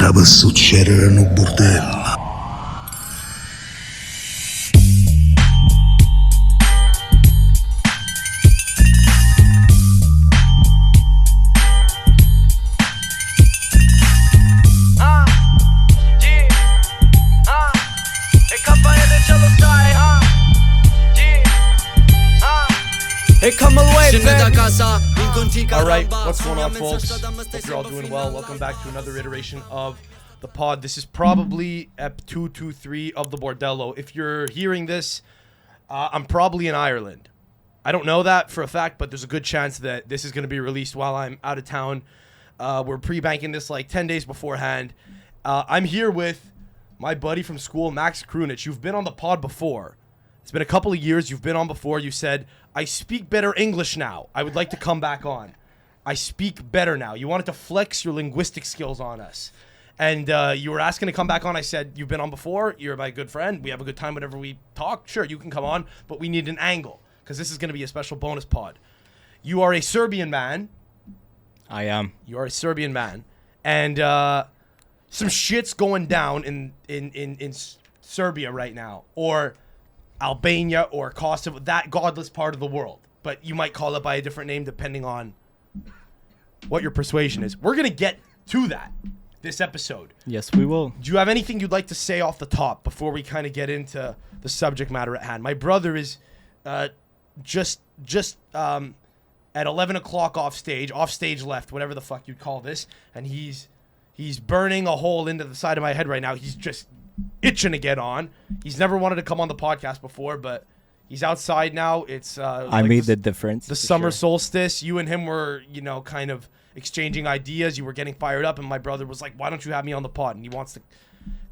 stava succedere nel bordello. All right, what's going on, folks? Hope you're all doing well. Welcome back to another iteration of the pod. This is probably Ep 223 of the Bordello. If you're hearing this, I'm probably in Ireland. I don't know that for a fact, but there's a good chance that this is going to be released while I'm out of town. We're pre-banking this like 10 days beforehand. I'm here with my buddy from school, Maks Krunic. You've been on the pod before. It's been a couple of years. You've been on before. You said, I speak better English now. I would like to come back on. I speak better now. You wanted to flex your linguistic skills on us. And you were asking to come back on. I said, you've been on before. You're my good friend. We have a good time whenever we talk. Sure, you can come on, but we need an angle because this is going to be a special bonus pod. You are a Serbian man. I am. You are a Serbian man. And some shit's going down in Serbia right now. Or Albania or Kosovo, that godless part of the world. But you might call it by a different name depending on what your persuasion is. We're going to get to that this episode. Yes, we will. Do you have anything you'd like to say off the top before we kind of get into the subject matter at hand? My brother is just at 11 o'clock off stage left, whatever the fuck you'd call this, and he's burning a hole into the side of my head right now. He's just itching to get on. He's never wanted to come on the podcast before, but he's outside now. It's I made the difference. The summer solstice. You and him were, kind of exchanging ideas. You were getting fired up, and my brother was like, "Why don't you have me on the pod?" And he wants to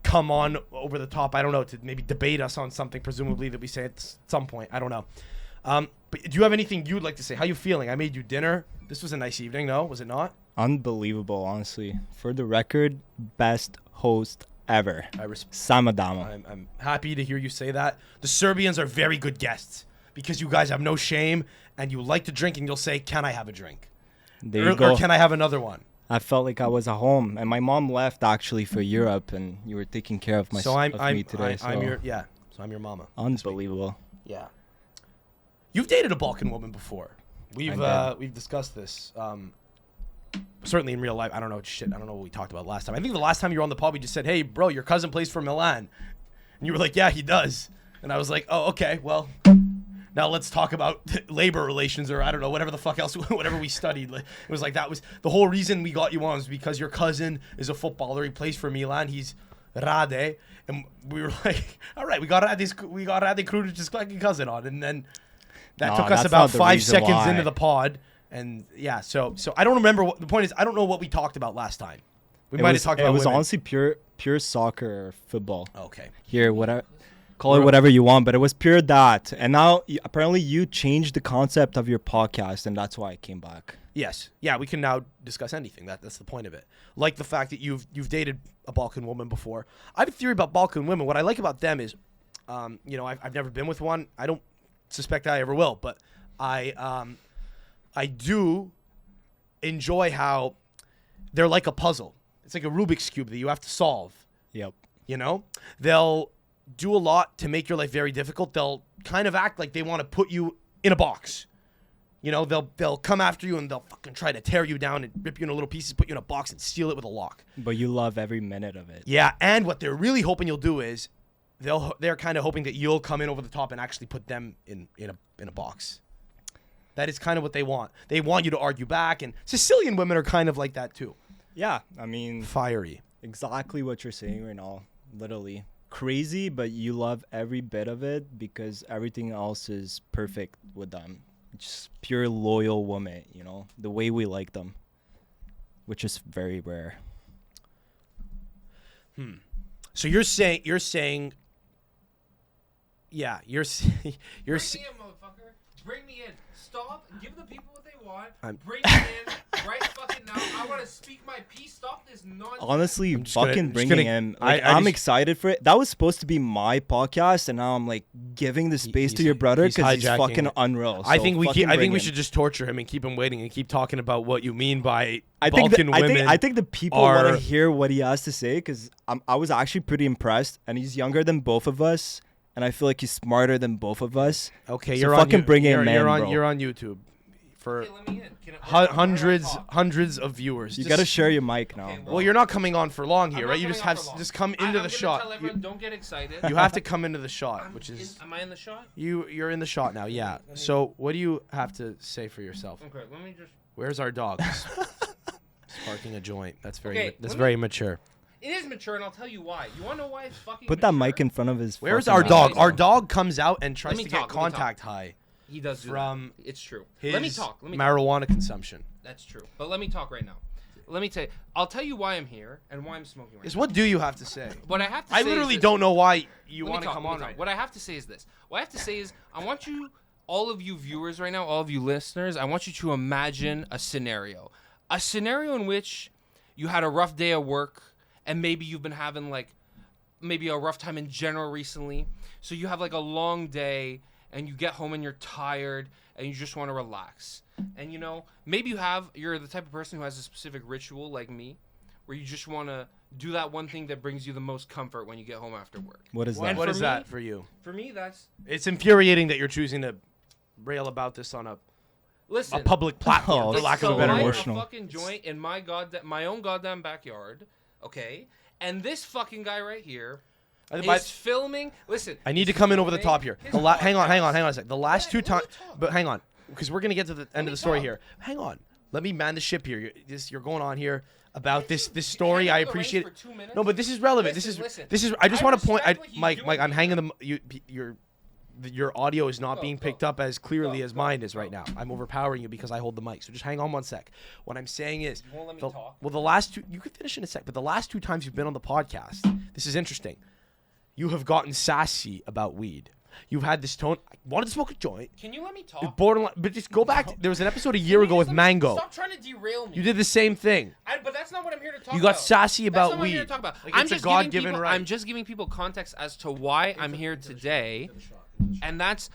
come on over the top. I don't know, to maybe debate us on something, presumably that we say at some point. I don't know. But do you have anything you'd like to say? How you feeling? I made you dinner. This was a nice evening, no? Was it not? Unbelievable, honestly. For the record, best host ever. Sam Adamo. I'm happy to hear you say that. The Serbians are very good guests because you guys have no shame and you like to drink and you'll say, "Can I have a drink?" There you go. Or can I have another one? I felt like I was at home, and my mom left actually for Europe, and you were taking care of me today. I'm your mama. Unbelievable. Yeah. You've dated a Balkan woman before. We've discussed this. Certainly in real life. I don't know what we talked about last time. I think the last time you were on the pod, we just said, "Hey, bro, your cousin plays for Milan." And you were like, "Yeah, he does." And I was like, "Oh, okay, well, now let's talk about labor relations," or I don't know, whatever the fuck else, whatever we studied. It was like, that was the whole reason we got you on, was because your cousin is a footballer. He plays for Milan. He's Rade. And we were like, all right, we got Rade Krunic's fucking cousin on. And then that took us about 5 seconds into the pod. And yeah, so I don't remember the point is, I don't know what we talked about last time. We might have talked about it was women. Honestly pure soccer or football. Okay. Here, whatever, call it whatever you want, but it was pure that. And now apparently you changed the concept of your podcast, and that's why I came back. Yes. Yeah, we can now discuss anything. That's the point of it. Like the fact that you've dated a Balkan woman before. I have a theory about Balkan women. What I like about them is, I've never been with one. I don't suspect I ever will, but I do enjoy how they're like a puzzle. It's like a Rubik's Cube that you have to solve. Yep. They'll do a lot to make your life very difficult. They'll kind of act like they want to put you in a box. They'll come after you and they'll fucking try to tear you down and rip you into little pieces, put you in a box and seal it with a lock. But you love every minute of it. Yeah, and what they're really hoping you'll do is they're kind of hoping that you'll come in over the top and actually put them in a box. That is kind of what they want. They want you to argue back, and Sicilian women are kind of like that too. Yeah, I mean, fiery. Exactly what you're saying right now. Literally crazy, but you love every bit of it because everything else is perfect with them. Just pure loyal woman, the way we like them, which is very rare. So you're saying, yeah, you're. Bring me in. Stop. Give the people what they want. I'm- Bring me in right fucking now. I want to speak my piece. Stop this nonsense. Honestly, just gonna- fucking I'm just bringing gonna- him. Like, I I'm just- excited for it. That was supposed to be my podcast, and now I'm like giving the space to he's- your brother he's because he's hijacking fucking it. unreal. I So think fucking I bring think we him. should just torture him and keep him waiting and keep talking about what you mean by I think Balkan the, women. I think the people want are- to hear what he has to say because I was actually pretty impressed, and he's younger than both of us, and I feel like he's smarter than both of us. Okay, So you're fucking on, bring him you're, in, you're on bro. you're on YouTube for Okay, let me in. Can I, where do I talk? hundreds of viewers. You Just- gotta share your mic now. Okay, bro. Well, you're not coming on for long I'm here, not right? You coming just on have for long. just come into I'm the gonna shot. Tell everyone, don't get excited. You have to come into the shot, I'm which is am I in the shot? you're in the shot now. Yeah. So what do you have to say for yourself? Okay, let me just. Where's our dog? Sparking a joint. That's very Okay, that's let me- very mature. It is mature, and I'll tell you why. You want to know why it's fucking Put that mature? mic in front of his. Where's fucking our Let me dog? tell you Our something. dog comes out and tries me to talk, get let me talk. contact high He does do from that. It's true. his Let me talk. Let me talk. marijuana consumption. That's true. But let me talk right now. Let me tell you. I'll tell you why I'm here and why I'm smoking right Is now. what do you have to say? What I have to I say literally is this. don't know why you Let me want to talk, come let me on talk. right What I have to say is this. What I have to say is I want you, all of you viewers right now, all of you listeners, I want you to imagine a scenario. A scenario in which you had a rough day at work and maybe you've been having like maybe a rough time in general recently. So you have like a long day and you get home and you're tired and you just want to relax. And you know, maybe you're the type of person who has a specific ritual like me where you just want to do that one thing that brings you the most comfort when you get home after work. What is now. that? What for is me- that for you? For me, that's It's infuriating that you're choosing to rail about this on a listen. public platform, Oh, for It's lack of to a better light word. emotional. a fucking joint in my own goddamn backyard, okay? And this fucking guy right here is filming. Listen, I need to he's come in over the filming top here. his Hang on podcast. a sec. The last two Let me times, talk. but hang on, because we're gonna get to the end of me the story talk. here. Hang on, let me man the ship here. You're going on here about this You story. can't I hold the appreciate. reins for 2 minutes? No, but this is relevant. Listen. This is. I just I want to point. respect what he's Mike, doing I'm here. hanging your audio is not being Go. picked up as clearly Go, as go, mine is go. right now. I'm overpowering you because I hold the mic. So just hang on one sec. What I'm saying is, You won't let me the- talk? well, the last two, you can finish in a sec, but the last two times you've been on the podcast, this is interesting. You have gotten sassy about weed. You've had this tone. I wanted to smoke a joint. Can you let me It's talk? borderline, but just go back. There was an episode a Can year you ago just with let me- Mango. Stop trying to derail me. You did the same thing. But that's not what I'm here to talk about. You got sassy That's about not what I'm here weed. to talk about. Like I'm it's a just giving God-given people, right. I'm just giving people context as to why I'm here today, and that's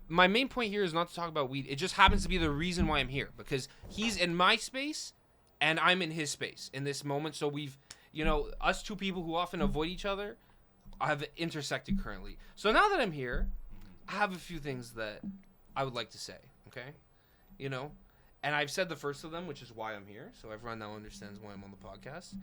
my main point here is not to talk about weed. It just happens to be the reason why I'm here because he's in my space, and I'm in his space in this moment. So we've, us two people who often avoid each other, have intersected currently. So now that I'm here, I have a few things that I would like to say. Okay, and I've said the first of them, which is why I'm here. So everyone now understands why I'm on the podcast.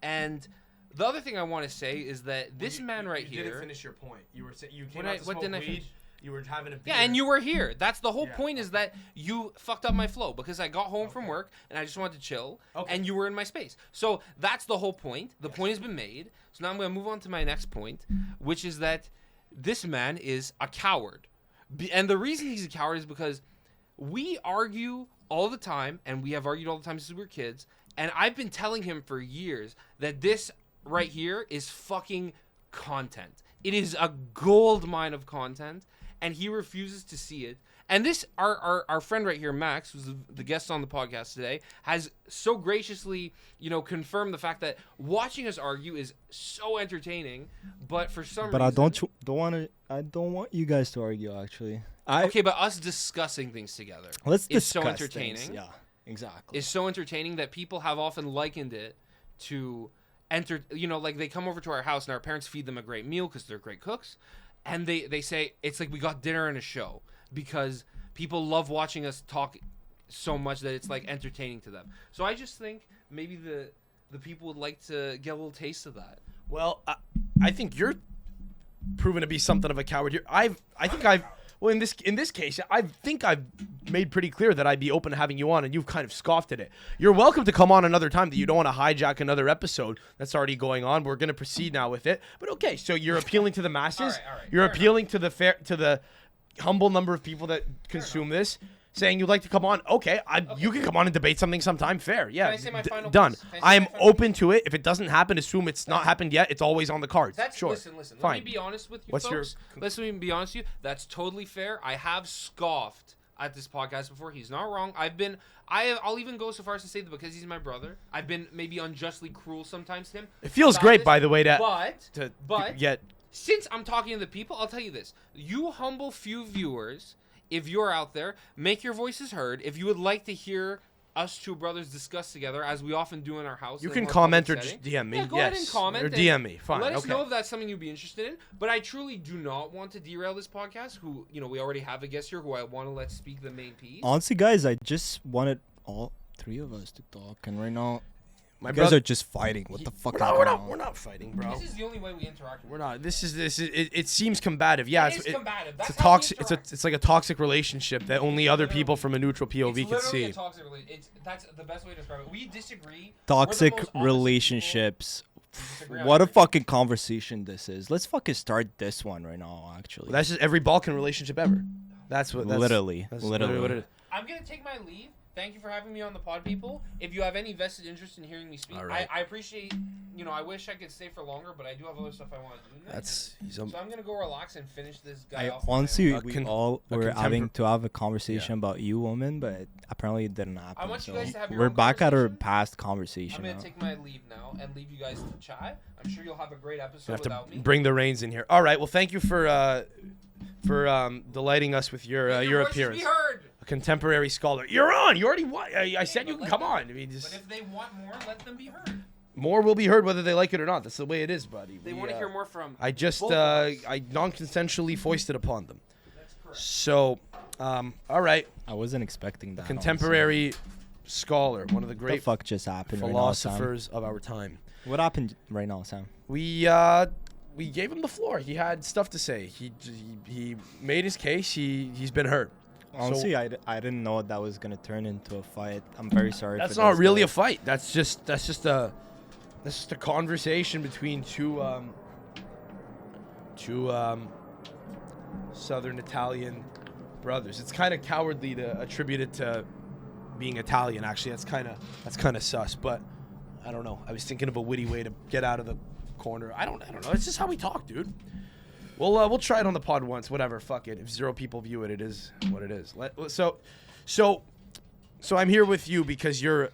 And the other thing I want to say is that this man right here. didn't finish your point. You were saying you came What out I- to what smoke didn't I weed. finish? You were having a beer. Yeah, and you were here. That's the whole Yeah, point is that you fucked up my flow because I got home from work and I just wanted to chill Okay. and you were in my space. So that's the whole point. The point has been made. So now I'm going to move on to my next point, which is that this man is a coward. And the reason he's a coward is because we argue all the time and we have argued all the time since we were kids. And I've been telling him for years that this right here is fucking content. It is a gold mine of content. And he refuses to see it. And this, our friend right here, Max, who's the guest on the podcast today, has so graciously, confirmed the fact that watching us argue is so entertaining. But for some But reason, I don't want you guys to argue. Actually, okay, but us discussing things together let's is so discuss entertaining. things. Yeah, exactly. Is so entertaining that people have often likened it to like they come over to our house and our parents feed them a great meal because they're great cooks. And they say it's like we got dinner and a show because people love watching us talk so much that it's like entertaining to them. So I just think maybe the people would like to get a little taste of that. Well, I think you're proven to be something of a coward here. Well, in this case, I think I've made pretty clear that I'd be open to having you on, and you've kind of scoffed at it. You're welcome to come on another time. That you don't want to hijack another episode that's already going on. We're going to proceed now with it. But okay, so you're appealing to the masses. All right, You're fair appealing to the humble number of people that consume this. Saying you'd like to come on, okay, you can come on and debate something sometime. Fair, yeah, Can I say my final done. piece? Can I say I am my final open to it. If it doesn't happen, assume it's not happened yet. It's always on the cards. That's sure. listen. Fine. Let me be honest with you, What's your folks. Let me be honest with you. That's totally fair. I have scoffed at this podcast before. He's not wrong. I'll even go so far as to say that because he's my brother, I've been maybe unjustly cruel sometimes to him. It feels about great, this, by the way, but get. Since I'm talking to the people, I'll tell you this. You humble few viewers, if you're out there, make your voices heard. If you would like to hear us two brothers discuss together, as we often do in our house. You in a can more comment or public just setting. DM me. Yeah, go yes. ahead and comment. Or DM me. Fine. Let us okay. know if that's something you'd be interested in. But I truly do not want to derail this podcast. Who, we already have a guest here who I want to let speak the main piece. Honestly, guys, I just wanted all three of us to talk, and right now, My you guys are just fighting. What the fuck is going on? We're not fighting, bro. This is the only way we interact. We're not. This is. It seems combative. Yeah, It is combative. That's it's a how we toxic. interact. It's like a toxic relationship that only other people from a neutral POV It's can literally see. a toxic relationship. That's the best way to describe it. We disagree. Toxic We're the most opposite relationships. people. We disagree on What a everything. fucking conversation this is. Let's fucking start this one right now, actually. That's just every Balkan relationship ever. That's what. That's, Literally. That's Literally. what it is. I'm gonna take my leave. Thank you for having me on the pod, people. If you have any vested interest in hearing me speak, All right. I appreciate. I wish I could stay for longer, but I do have other stuff I want to do. Tonight. That's. He's So a, I'm gonna go relax and finish this guy I off. on my honestly, own. we all were having contempor- to have a conversation about you, woman, but apparently it didn't happen. I want you so guys to have your we're own back at our conversation. past I'm conversation. gonna now. take my leave now and leave you guys to chat. I'm sure you'll have a great episode have to without me. bring the reins in here. All right. Well, thank you for delighting us with your voices appearance. Be heard. A contemporary scholar. You're on. You already won. I said you can Let come them- on. I mean, But just if they want more, let them be heard. more will be heard whether they like it or not. That's the way it is, buddy. They want to hear more from. I just both of us. I non-consensually foisted upon them. That's correct. So, all right, I wasn't expecting that. contemporary scholar, one of the Honestly. What the great fuck just happened philosophers of our time. right now, Sam? What happened right now, Sam? We gave him the floor. He had stuff to say. He made his case. He's been heard. Honestly, I didn't know that was gonna turn into a fight. I'm very sorry. That's for not those really a guys. fight. That's just a conversation between two Southern Italian brothers. It's kind of cowardly to attribute it to being Italian. Actually, that's kind of sus. But I don't know. I was thinking of a witty way to get out of the corner. I don't know. It's just how we talk, dude. We'll try it on the pod once. Whatever. Fuck it. If 0 people view it, it is what it is. So I'm here with you because you're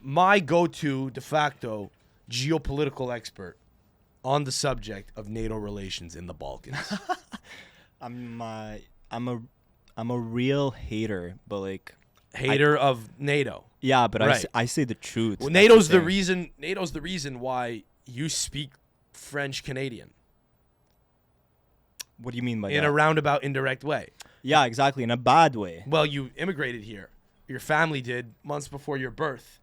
my go-to de facto geopolitical expert on the subject of NATO relations in the Balkans. I'm a real hater, but like Hater of NATO. yeah, but Right. I say the truth. Well, That's NATO's the thing. reason. NATO's the reason why you speak French Canadian What do you mean by in that? a roundabout, indirect way. Yeah, exactly, in a bad way. Well, you immigrated here. Your family did months before your birth,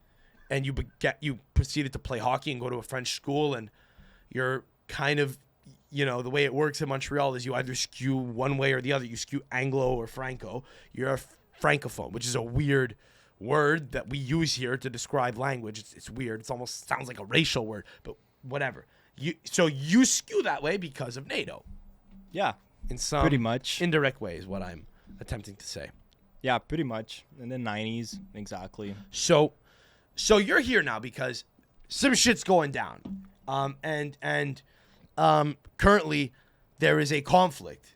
and you proceeded to play hockey and go to a French school, and you're kind of, the way it works in Montreal is you either skew one way or the other. You skew Anglo or Franco. You're a Francophone, which is a weird word that we use here to describe language. It's weird. It almost sounds like a racial word, but whatever. So you skew that way because of NATO. Yeah, In some pretty much. indirect way is what I'm attempting to say. Yeah, pretty much. In the 90s, exactly. So you're here now because some shit's going down. And currently there is a conflict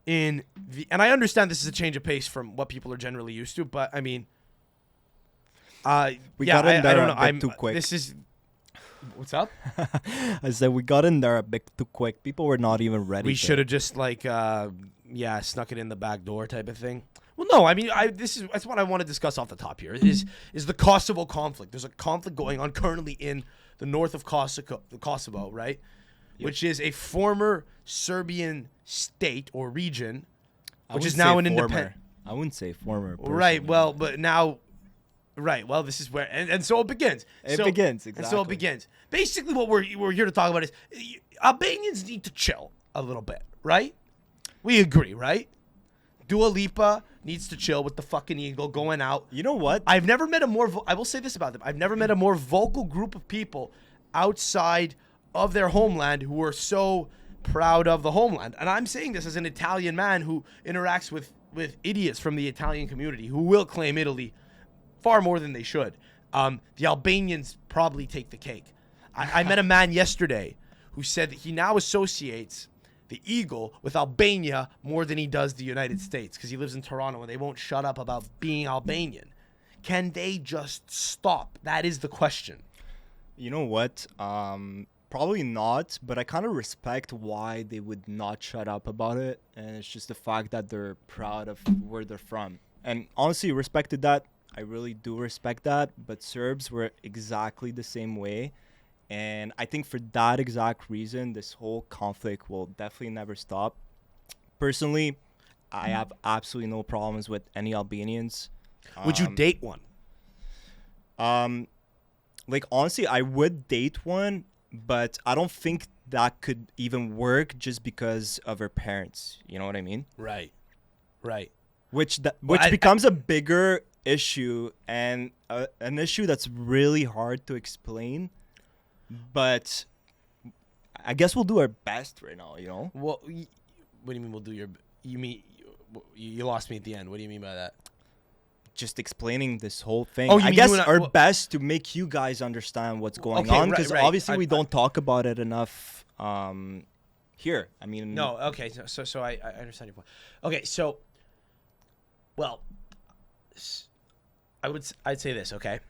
and I understand this is a change of pace from what people are generally used to, but I mean, We got in there a bit too quick. This is what's up? I said we got in there a bit too quick. People were not even ready. We for should it. have just snuck it in the back door type of thing. Well, no, I mean, that's what I want to discuss off the top here is the Kosovo conflict. There's a conflict going on currently in the north of Kosovo, right? Yep. Which is a former Serbian state or region, I which is wouldn't now say an former. independent. I wouldn't say former. Right. personally. Well, but now, right. Well, this is where, and so it begins. It So- begins, And so it exactly. begins. Basically, what we're here to talk about is Albanians need to chill a little bit, right? We agree, right? Dua Lipa needs to chill with the fucking eagle going out. You know what? I've never met a more. I will say this about them. I've never met a more vocal group of people outside of their homeland who are so proud of the homeland. And I'm saying this as an Italian man who interacts with idiots from the Italian community who will claim Italy far more than they should. The Albanians probably take the cake. I met a man yesterday who said that he now associates the Eagle with Albania more than he does the United States because he lives in Toronto and they won't shut up about being Albanian. Can they just stop? That is the question. You know what? Probably not, but I kind of respect why they would not shut up about it. And it's just the fact that they're proud of where they're from. And honestly, respected that. I really do respect that. But Serbs were exactly the same way. And I think for that exact reason, this whole conflict will definitely never stop. Personally, I have absolutely no problems with any Albanians. Would you date one? Like, honestly, I would date one, but I don't think that could even work just because of her parents. You know what I mean? Right. Which Well, becomes a bigger issue and an issue that's really hard to explain. But I guess we'll do our best right now, you know? Well, what do you mean we'll do your... You mean... You lost me at the end. What do you mean by that? Just explaining this whole thing. Oh, you I mean guess you and I- our well- best to make you guys understand what's going Okay, on. right, Because right. obviously we don't talk about it enough here. I mean... No, okay. So I understand your point. Okay, so... Well... I'd say this, okay?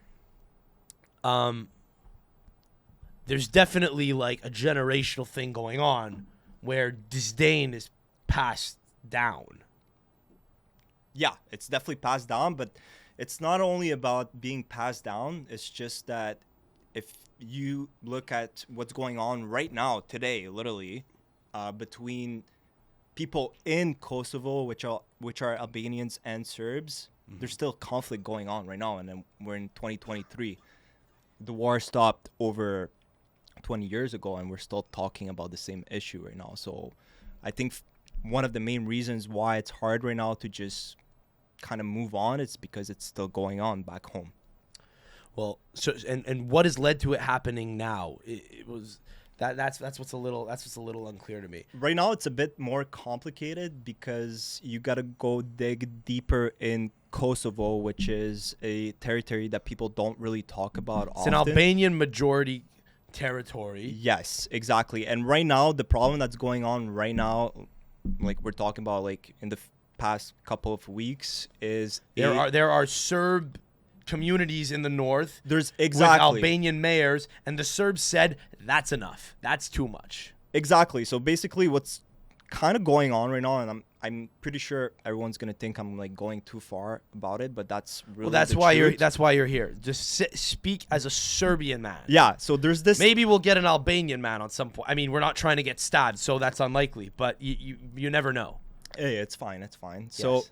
There's definitely like a generational thing going on where disdain is passed down. Yeah, it's definitely passed down, but it's not only about being passed down. It's just that if you look at what's going on right now, today, literally, between people in Kosovo, which are Albanians and Serbs, there's still conflict going on right now, and then we're in 2023. The war stopped over 20 years ago, and we're still talking about the same issue right now. So I think one of the main reasons why it's hard right now to just kind of move on is because it's still going on back home. Well, so and what has led to it happening now? It was that's what's a little unclear to me. Right now it's a bit more complicated because you got to go dig deeper in Kosovo, which is a territory that people don't really talk about It's often. an Albanian majority territory. Yes, exactly. And right now, the problem that's going on right now, like we're talking about, like in the past couple of weeks, is There are Serb communities in the north. there's With exactly Albanian mayors, and the Serbs said that's enough. That's too much. exactly. So basically, what's kind of going on right now, and I'm pretty sure everyone's gonna think I'm like going too far about it, but that's really Well, that's the why truth. that's why you're here. Just speak as a Serbian man. Yeah. So there's this. Maybe we'll get an Albanian man on some point. I mean, we're not trying to get stabbed, so that's unlikely. But you never know. Hey, it's fine. It's fine. So, Yes.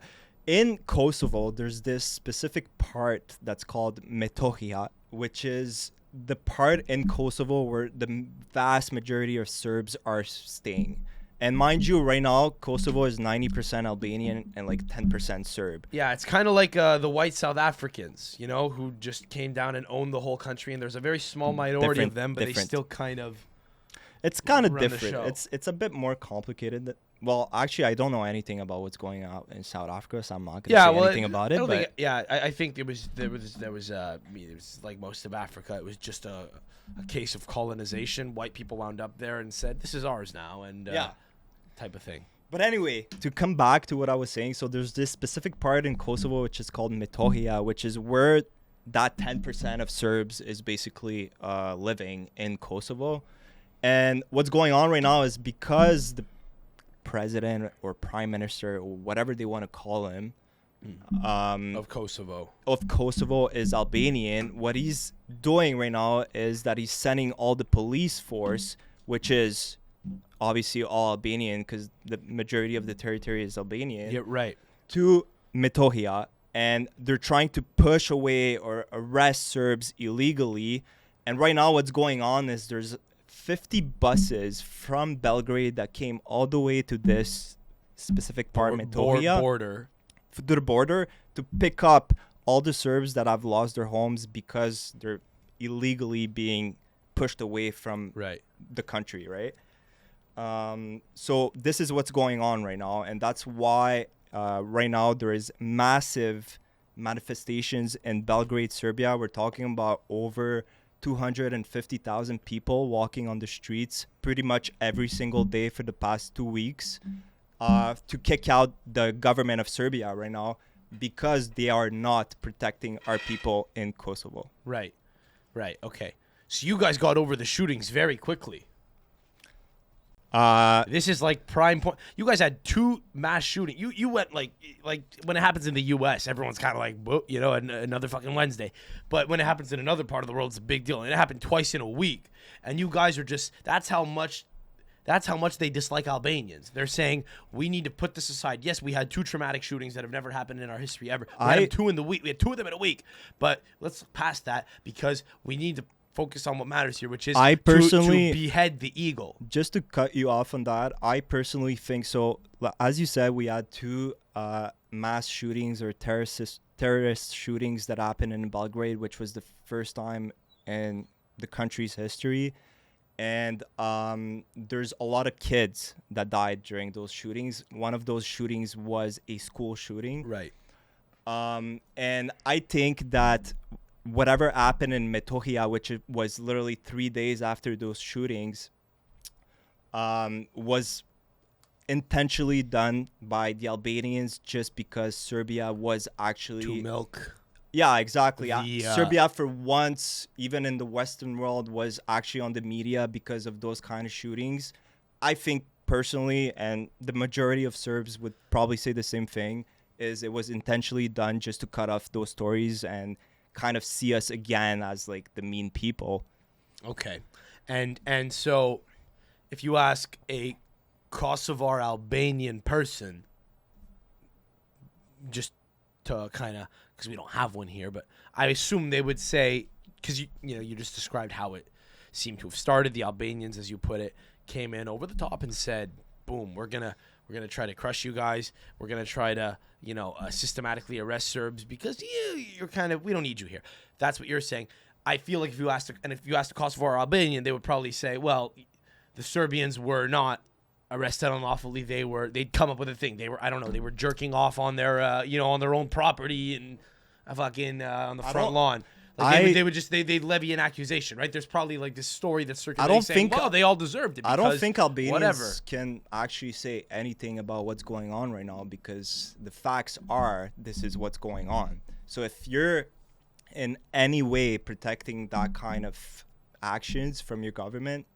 in Kosovo, there's this specific part that's called Metohija, which is the part in Kosovo where the vast majority of Serbs are staying. And mind you, right now, Kosovo is 90% Albanian and like 10% Serb. Yeah, it's kind of like the white South Africans, you know, who just came down and owned the whole country, and there's a very small minority of them, but they still kind of. It's kind of Run the different. show. It's a bit more complicated. Well, actually, I don't know anything about what's going on in South Africa, so I'm not going to say anything about it. But I think there was like most of Africa, it was just a case of colonization. White people wound up there and said, "This is ours now," and Yeah. type of thing. But anyway, to come back to what I was saying, so there's this specific part in Kosovo which is called Metohija, which is where that 10% of Serbs is basically living in Kosovo. And what's going on right now is because the president or prime minister or whatever they want to call him Of Kosovo. of Kosovo is Albanian, what he's doing right now is that he's sending all the police force, which is obviously all Albanian because the majority of the territory is Albanian, Yeah, right. to Metohija, and they're trying to push away or arrest Serbs illegally. And right now what's going on is there's 50 buses from Belgrade that came all the way to this specific part, Metohija, Border. to the border to pick up all the Serbs that have lost their homes because they're illegally being pushed away from Right. the country, right? So this is what's going on right now, and that's why right now there is massive manifestations in Belgrade, Serbia. We're talking about over 250,000 people walking on the streets pretty much every single day for the past 2 weeks to kick out the government of Serbia right now because they are not protecting our people in Kosovo. Right. Okay. So you guys got over the shootings very quickly. This is like prime point. You guys had 2 mass shootings. You went like when it happens in the U.S., everyone's kind of like, whoa, another fucking Wednesday. But when it happens in another part of the world, it's a big deal. And it happened twice in a week. And you guys are just, that's how much they dislike Albanians. They're saying, we need to put this aside. Yes, we had 2 traumatic shootings that have never happened in our history ever. We had 2 in the week. We had 2 of them in a week. But let's pass that because we need to focus on what matters here, which is to behead the eagle. Just to cut you off on that, I personally think so. As you said, we had 2 mass shootings or terrorist shootings that happened in Belgrade, which was the first time in the country's history. And there's a lot of kids that died during those shootings. One of those shootings was a school shooting. Right. And I think that whatever happened in Metohija, which was literally 3 days after those shootings, was intentionally done by the Albanians just because Serbia was actually... To milk. Yeah, exactly. Serbia, for once, even in the Western world, was actually on the media because of those kind of shootings. I think personally, and the majority of Serbs would probably say the same thing, is it was intentionally done just to cut off those stories and kind of see us again as like the mean people. Okay. And so if you ask a Kosovar Albanian person, just to kind of, because we don't have one here, but I assume they would say, because you just described how it seemed to have started. The Albanians, as you put it, came in over the top and said, boom, we're gonna try to crush you guys. We're gonna try to systematically arrest Serbs because you're kind of, we don't need you here. That's what you're saying. I feel like if you asked a Kosovo or Albanian, they would probably say, well, the Serbians were not arrested unlawfully. They'd come up with a thing. They were jerking off on their on their own property and fucking on the front lawn. Like they'd levy an accusation, right? There's probably like this story that's circulating saying, well, they all deserved it. I don't think Albanians can actually say anything about what's going on right now because the facts are this is what's going on. So if you're in any way protecting that kind of actions from your government,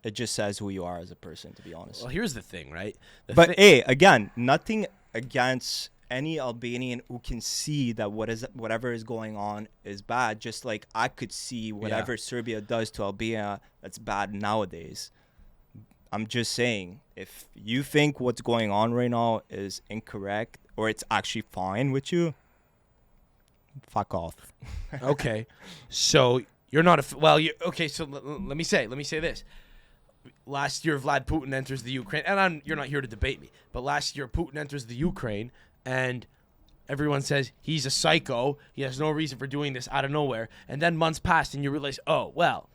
it just says who you are as a person, to be honest. Well, here's the thing, right? Again, nothing against any Albanian who can see that whatever is going on is bad, just like I could see whatever Serbia does to Albania that's bad nowadays. I'm just saying, if you think what's going on right now is incorrect or it's actually fine with you, fuck off. Okay. So you're not so let me say this. Last year, Vlad Putin enters the Ukraine, and you're not here to debate me, but last year, Putin enters the Ukraine, and everyone says he's a psycho. He has no reason for doing this out of nowhere. And then months passed, and you realize, oh, well,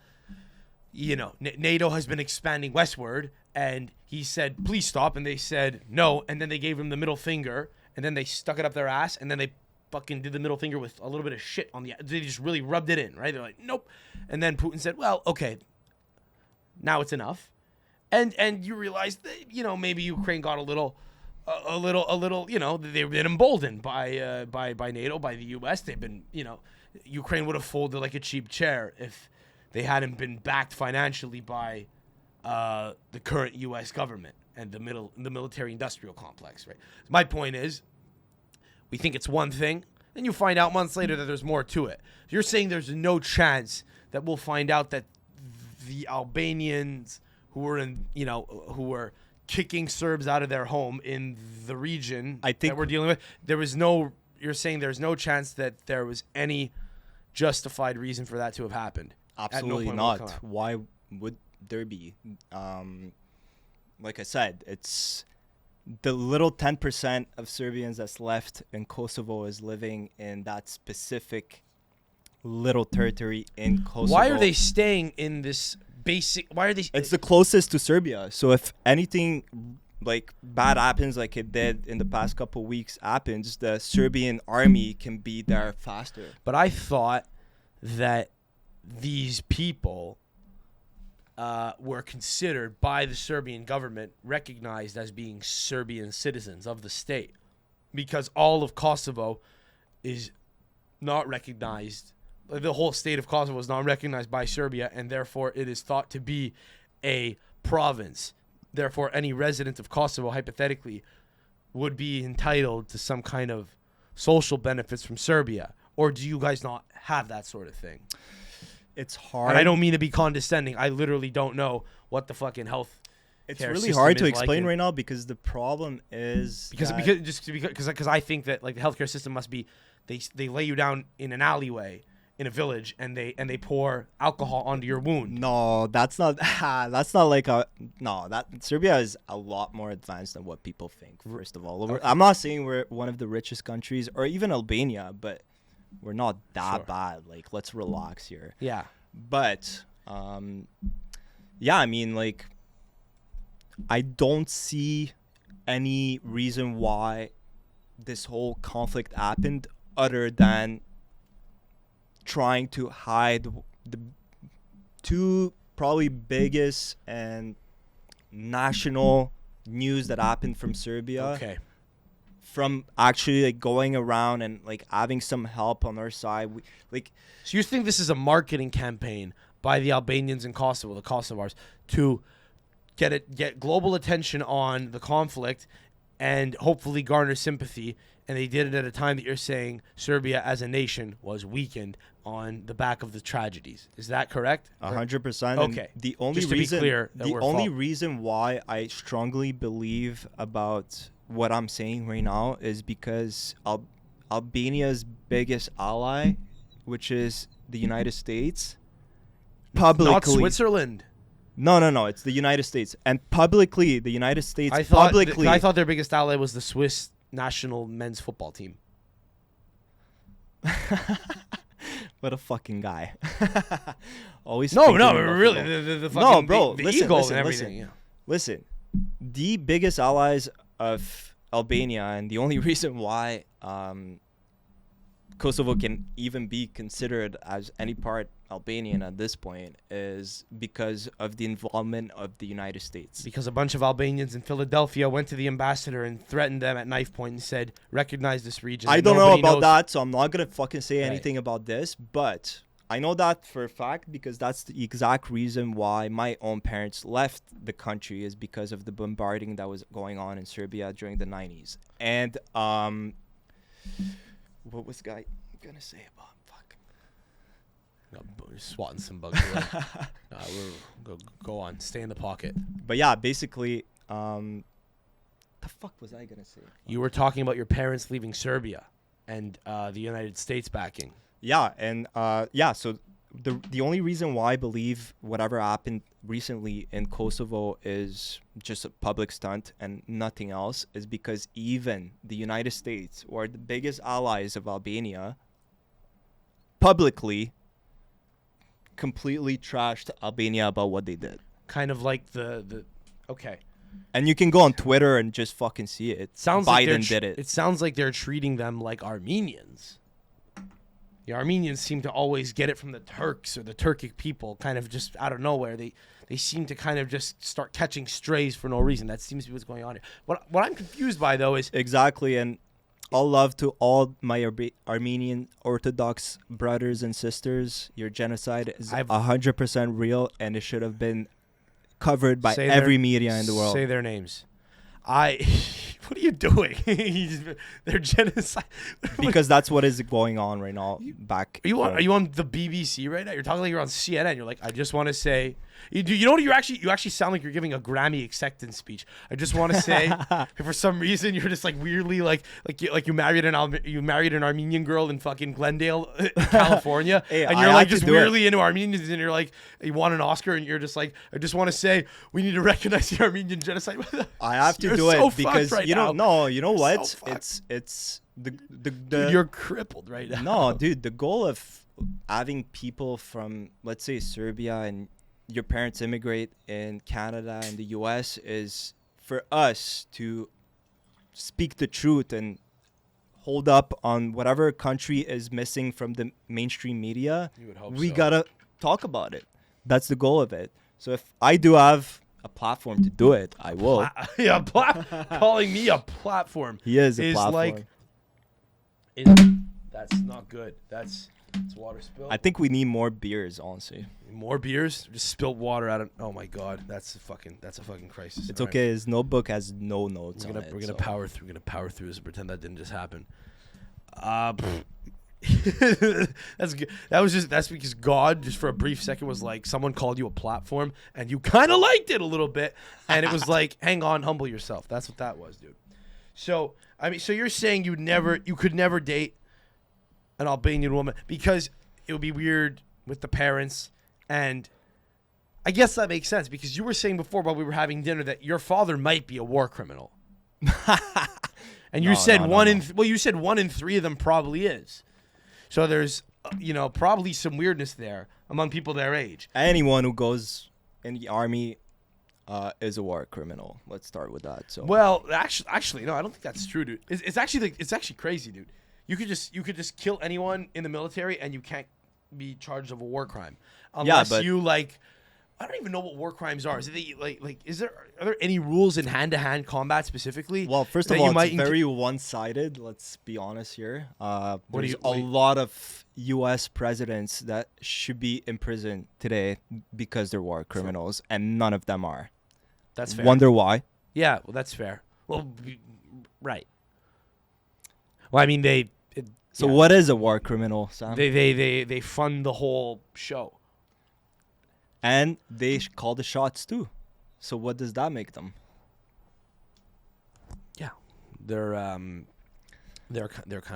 NATO has been expanding westward, and he said, please stop, and they said no, and then they gave him the middle finger, and then they stuck it up their ass, and then they fucking did the middle finger with a little bit of shit on the... They just really rubbed it in, right? They're like, nope. And then Putin said, well, okay, now it's enough. And you realize that, maybe Ukraine got a little, they've been emboldened by NATO, by the U.S. They've been, Ukraine would have folded like a cheap chair if they hadn't been backed financially by the current U.S. government and the military industrial complex, right? My point is, we think it's one thing, then you find out months later that there's more to it. You're saying there's no chance that we'll find out that the Albanians who were kicking Serbs out of their home in the region that we're dealing with, you're saying there's no chance that there was any justified reason for that to have happened? Absolutely not. Why would there be? Like I said, it's the little 10% of Serbians that's left in Kosovo is living in that specific little territory in Kosovo. Why are they staying in this It's the closest to Serbia. So if anything like bad happens, like it did in the past couple weeks happens, the Serbian army can be there faster. But I thought that these people were considered by the Serbian government, recognized as being Serbian citizens of the state, because all of Kosovo is not recognized. The whole state of Kosovo is not recognized by Serbia, and therefore it is thought to be a province. Therefore, any resident of Kosovo, hypothetically, would be entitled to some kind of social benefits from Serbia. Or do you guys not have that sort of thing? It's hard. And I don't mean to be condescending. I literally don't know what the fucking health. It's really hard to explain right now, because the problem is because I think that like the healthcare system must be they lay you down in an alleyway in a village and they pour alcohol onto your wound. No, that's not like that Serbia is a lot more advanced than what people think. First of all, I'm not saying we're one of the richest countries or even Albania, but we're not that bad. Like, let's relax here. Yeah. But yeah, I mean, like, I don't see any reason why this whole conflict happened other than trying to hide the two probably biggest and national news that happened from Serbia. From actually like going around and like having some help on our side. So you think this is a marketing campaign by the Albanians in Kosovo, the Kosovars, to get global attention on the conflict and hopefully garner sympathy, and they did it at a time that you're saying Serbia as a nation was weakened on the back of the tragedies. Is that correct? 100%. Okay. The only Just to reason, be clear that the we're only reason why I strongly believe about what I'm saying right now is because Albania's biggest ally, which is the United States, publicly. Not Switzerland. No. It's the United States, and publicly, the United States I thought their biggest ally was the Swiss national men's football team. What a fucking guy. Always. No, thinking about really. football. The fucking, no, bro. The listen, eagle listen, and everything. listen. The biggest allies of Albania, and the only reason why Kosovo can even be considered as any part Albanian at this point is because of the involvement of the United States. Because a bunch of Albanians in Philadelphia went to the ambassador and threatened them at knife point and said, recognize this region. I don't know Nobody about knows. that, so I'm not going to fucking say anything about this, but I know that for a fact because that's the exact reason why my own parents left the country, is because of the bombarding that was going on in Serbia during the 90s. And what was the guy going to say about Swatting some bugs away. Go on. Stay in the pocket. But yeah, basically, the fuck was I going to say? You were talking about your parents leaving Serbia and the United States backing. Yeah, and so the only reason why I believe whatever happened recently in Kosovo is just a public stunt and nothing else is because even the United States, or the biggest allies of Albania, publicly completely trashed Albania about what they did. Kind of like the okay. And you can go on Twitter and just fucking see it. Sounds Biden like did it. It sounds like they're treating them like Armenians. The Armenians seem to always get it from the Turks or the Turkic people, kind of just out of nowhere. They seem to kind of just start catching strays for no reason. That seems to be what's going on here. What I'm confused by, though, is... Exactly, and all love to all my Armenian Orthodox brothers and sisters. Your genocide is 100% real, and it should have been covered by every media in the world. Say their names. What are you doing? They're genocide. Because that's what is going on right now. Back. Are you on the BBC right now? You're talking like you're on CNN. You're like, I just want to say, you know what? You actually sound like you're giving a Grammy acceptance speech. I just want to say, for some reason, you're just like weirdly like you married an Armenian girl in fucking Glendale, California, hey, and you're like just weirdly into Armenians, and you're like, you won an Oscar, and you're just like, I just want to say, we need to recognize the Armenian genocide. I have to do it because you don't know. You know what? So it's the dude, you're crippled right now. No, dude, the goal of having people from, let's say, Serbia and your parents immigrate in Canada and the US is for us to speak the truth and hold up on whatever country is missing from the mainstream media. You would hope we so. gotta talk about it. That's the goal of it. So if I do have a platform to do it, I will. Calling me a platform. He is a platform. Like, that's not good. It's water spill. I think we need more beers, honestly. More beers? Just spilled water out of. Oh my god, that's a fucking crisis. It's All okay. His notebook has no notes We're on it. gonna power through. We're gonna power through this and pretend that didn't just happen. That's good. That's because God, just for a brief second, was like, someone called you a platform and you kind of liked it a little bit, and it was like, hang on, humble yourself. That's what that was, dude. So I mean, so you're saying you could never date an Albanian woman because it would be weird with the parents, and I guess that makes sense because you were saying before while we were having dinner that your father might be a war criminal. And you said you said 1 in 3 of them probably is. So there's, probably some weirdness there among people their age. Anyone who goes in the army is a war criminal. Let's start with that. So well, actually, no, I don't think that's true, dude. It's actually crazy, dude. You could just kill anyone in the military and you can't be charged of a war crime unless you like. I don't even know what war crimes are. Is it are there any rules in hand-to-hand combat specifically? Well, first of all, it's very one-sided. Let's be honest here. There's a lot of U.S. presidents that should be in prison today because they're war criminals, and none of them are. That's fair. Wonder why? Yeah, well, that's fair. Well, right. Well, I mean, what is a war criminal, Sam? They fund the whole show. And they call the shots too. So what does that make them? Yeah, they're kind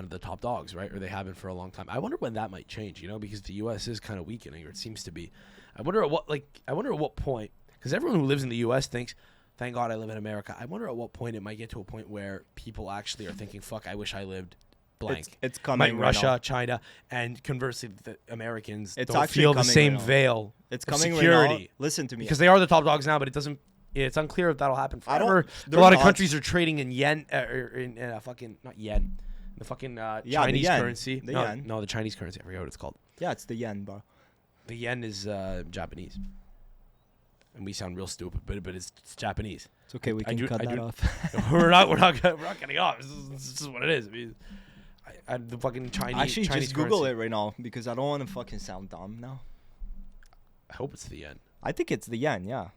of the top dogs, right? Or they have been for a long time. I wonder when that might change, because the U.S. is kind of weakening, or it seems to be. I wonder at what point, because everyone who lives in the U.S. thinks, "Thank God I live in America." I wonder at what point it might get to a point where people actually are thinking, "Fuck, I wish I lived." Blank. It's coming. Like Russia, China, and conversely, the Americans don't feel the same veil. It's coming security. Right now. Listen to me, because they are the top dogs now, but it doesn't. It's unclear if that'll happen forever. A lot of countries are trading in yen, or in fucking not yen, the fucking Chinese currency. No, the Chinese currency. I forget what it's called. Yeah, it's the yen, bro. The yen is Japanese, and we sound real stupid, but it's Japanese. It's okay. We can cut that off. we're not cutting off. This is what it is. I mean, the fucking Chinese. Actually, Chinese just Google currency. it right now because I don't want to fucking sound dumb now. I hope it's the yen. I think it's the yen, yeah.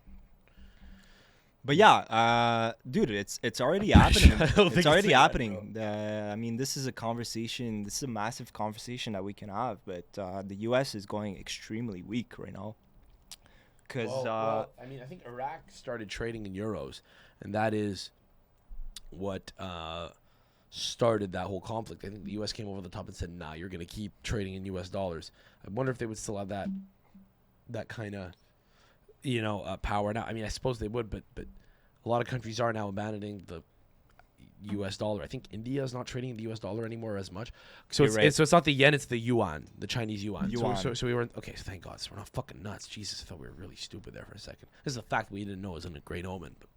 But yeah, dude, it's already happening. It's already happening. I mean, this is a conversation. This is a massive conversation that we can have. But the U.S. is going extremely weak right now. Because I mean, I think Iraq started trading in euros, and that is what started that whole conflict. I think the U.S. came over the top and said, "Nah, you're going to keep trading in U.S. dollars." I wonder if they would still have that kind of, power now. I mean, I suppose they would, but a lot of countries are now abandoning the U.S. dollar. I think India is not trading in the U.S. dollar anymore as much. So it's not the yen, it's the yuan, the Chinese yuan. So we were okay. So thank God, so we're not fucking nuts. Jesus, I thought we were really stupid there for a second. This is a fact we didn't know isn't a great omen. But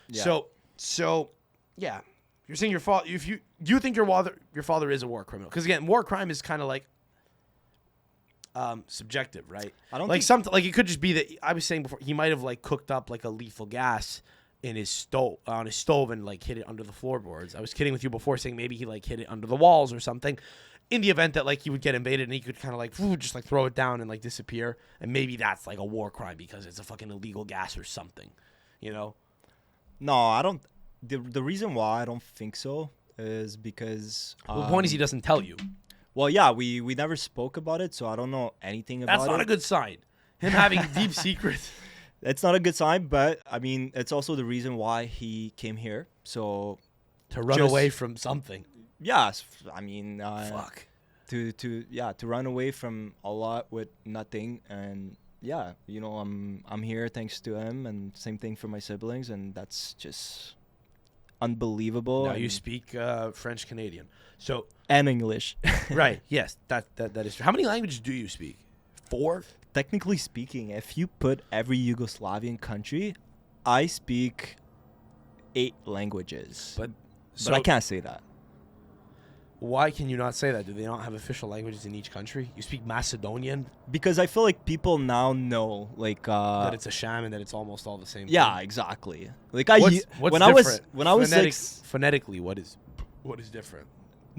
yeah. So yeah. You're saying your father. Do you think your father is a war criminal? Because again, war crime is kind of like subjective, right? I don't like think it could just be that I was saying before he might have like cooked up like a lethal gas in his stove and like hid it under the floorboards. I was kidding with you before saying maybe he like hid it under the walls or something. In the event that like he would get invaded and he could kind of like just like throw it down and like disappear, and maybe that's like a war crime because it's a fucking illegal gas or something, No, I don't. The reason why I don't think so is because the point is he doesn't tell you. Well, yeah, we never spoke about it, so I don't know anything about it. That's not a good sign. Him having deep secrets. It's not a good sign, but I mean, it's also the reason why he came here. So to run away from something. Yes, I mean, fuck. To run away from a lot with nothing, and yeah, I'm here thanks to him, and same thing for my siblings, and that's just unbelievable. Now you speak French Canadian, so and English. Right? Yes, that is true. How many languages do you speak? 4? Technically speaking, if you put every Yugoslavian country, I speak 8 languages. But I can't say that. Why can you not say that? Do they not have official languages in each country? You speak Macedonian, Because I feel like people now know, like, that it's a sham and that it's almost all the same. yeah, thing. exactly. Like What's when I was different? when I was Phonetically, what is different?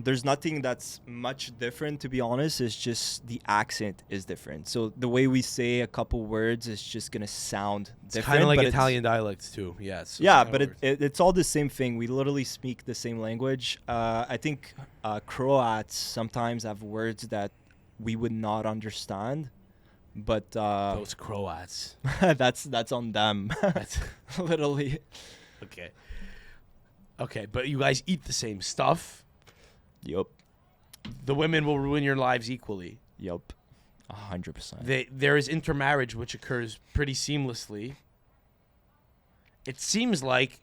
there's nothing that's much different, to be honest. It's just the accent is different. So the way we say a couple words is just gonna sound It's different. kind of like but it's- Italian dialects too. Yeah. Yeah, but it's all the same thing. We literally speak the same language. I think Croats sometimes have words that we would not understand, but those Croats. that's on them. That's Literally. okay. Okay, but you guys eat the same stuff. Yup. The women will ruin your lives equally. Yup. 100%. There is intermarriage, which occurs pretty seamlessly. It seems like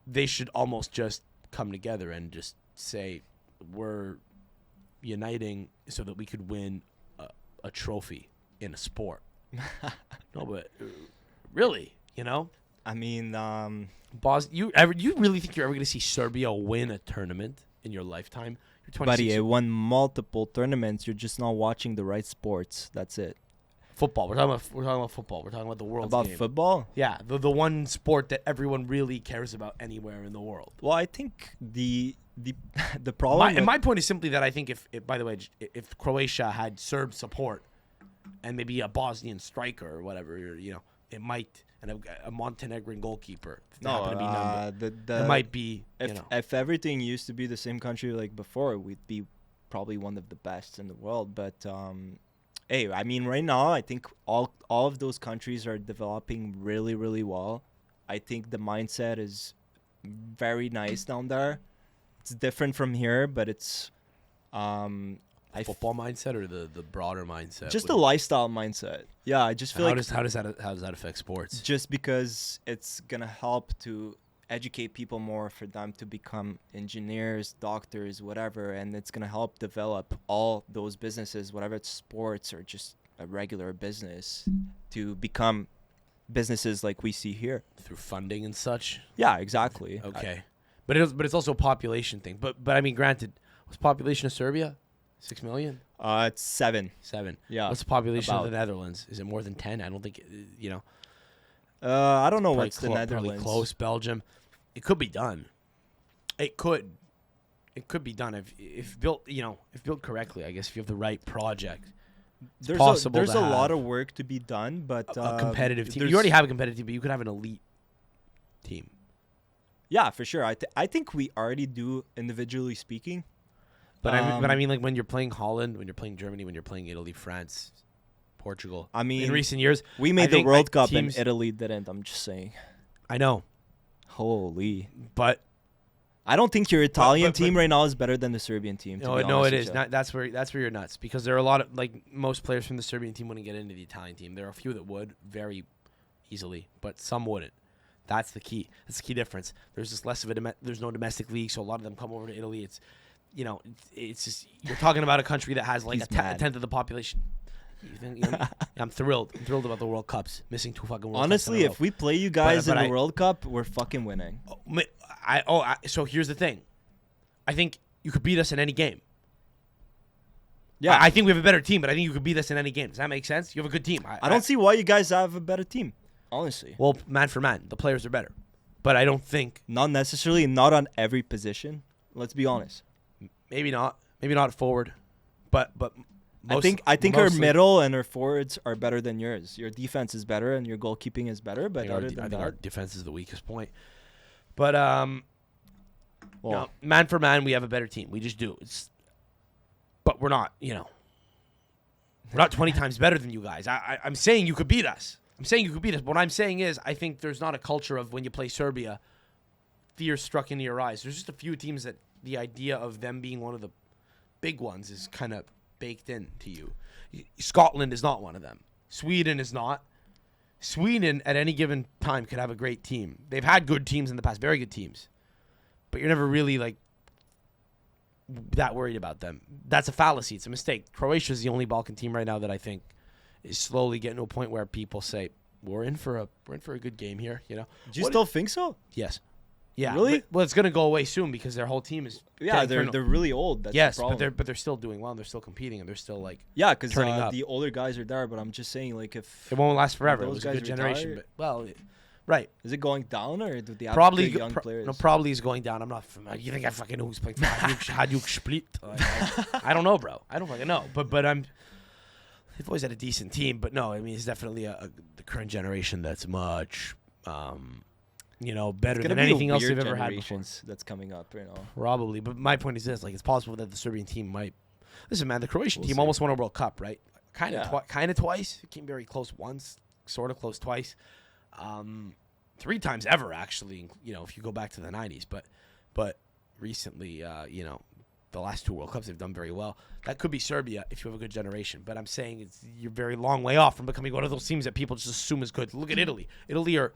they should almost just come together and just say we're uniting so that we could win a trophy in a sport. No, but really, I mean, you really think you're ever going to see Serbia win a tournament in your lifetime? You're 26. buddy, I won multiple tournaments. You're just not watching the right sports. That's it. Football. We're talking about football. We're talking about the world About game. football? Yeah, the one sport that everyone really cares about anywhere in the world. Well, I think the problem. My point is simply that I think by the way, if Croatia had Serb support and maybe a Bosnian striker or whatever, it might, and a Montenegrin goalkeeper. It might be. If everything used to be the same country like before, we'd be probably one of the best in the world. But hey, I mean, right now, I think all of those countries are developing really, really well. I think the mindset is very nice down there. It's different from here, but it's football mindset or the broader mindset. just the lifestyle mindset. Yeah, I just feel how like does that affect sports? just because it's gonna help to educate people more for them to become engineers, doctors, whatever, and it's gonna help develop all those businesses, whatever it's sports or just a regular business, to become businesses like we see here. Through funding and such. Yeah, exactly. Okay, but it's also a population thing. But I mean, granted, what's the population of Serbia? 6 million? It's 7. 7. Yeah. What's the population of about. the Netherlands? Is it more than 10? I don't think. I don't know Probably what's the probably Netherlands. close. Belgium. It could be done. It could be done if built. If built correctly. I guess if you have the right project. There's possible there's to a lot have of work to be done, but A competitive team. there's- You already have a competitive team, but you could have an elite team. Yeah, for sure. I think we already do, individually speaking. But I mean, like when you're playing Holland, when you're playing Germany, when you're playing Italy, France, Portugal. I mean, in recent years, we I made the think, World like, Cup teams- and Italy didn't. I'm just saying. I know, Holy. but I don't think your Italian but- team right now is better than the Serbian team. to be no, honest it with is you. not. That's where you're nuts, because there are a lot of, like, most players from the Serbian team wouldn't get into the Italian team. There are a few that would very easily, but some wouldn't. That's the key. That's the key difference. There's just less of there's no domestic league, so a lot of them come over to Italy. It's it's just, you're talking about a country that has like He's a mad. tenth of the population. I'm thrilled. I'm thrilled about the World Cups. Missing 2 fucking World Honestly, Cups. if we play you guys but in the I- World Cup, we're fucking winning. So here's the thing. I think you could beat us in any game. Yeah, I think we have a better team, but I think you could beat us in any game. Does that make sense? You have a good team. I don't see why you guys have a better team. Honestly, Well, man for man, the players are better, but I don't think. not necessarily, not on every position. Let's be honest. Maybe not forward, but I think our mostly- middle and our forwards are better than yours. Your defense is better and your goalkeeping is better. But I other think than our that, defense is the weakest point. But well, no, man for man, we have a better team. We just do. But we're not. We're not 20 times better than you guys. I'm saying you could beat us. But what I'm saying is, I think there's not a culture of when you play Serbia, fear struck into your eyes. There's just a few teams that the idea of them being one of the big ones is kind of baked into you. Scotland is not one of them. Sweden is not. Sweden at any given time could have a great team. They've had good teams in the past, very good teams. But you're never really like that worried about them. That's a fallacy. It's a mistake. Croatia is the only Balkan team right now that I think is slowly getting to a point where people say we're in for a good game here. do you What- still think so? Yes. Yeah, Really? Well, it's gonna go away soon because their whole team is. Yeah, getting they're really old. That's yes, the problem. but they're still doing well. And they're still competing, and they're still like. Yeah, because turning up. the older guys are there. But I'm just saying, like, if It won't last forever. It those was a guys good generation, retire- but right. is it going down or do they have Probably good young players? No, probably is going down. I'm not. You think I fucking know who's playing for Hajduk Split? I don't know, bro. I don't fucking know. But I'm. They've always had a decent team, but no, I mean it's definitely the current generation that's much, better It's gonna than be anything a else weird they've ever had before. generations that's coming up, you know. Probably, but my point is this: like, it's possible that the Serbian team might. Listen, man, the Croatian We'll team see. almost won a World Cup, right? Kind of Yeah. twice. It came very close once, sort of close twice. 3 times ever, actually. If you go back to the '90s, but recently, the last 2 World Cups they've done very well. That could be Serbia if you have a good generation, but I'm saying you're very long way off from becoming one of those teams that people just assume is good. Look at Italy. Italy are,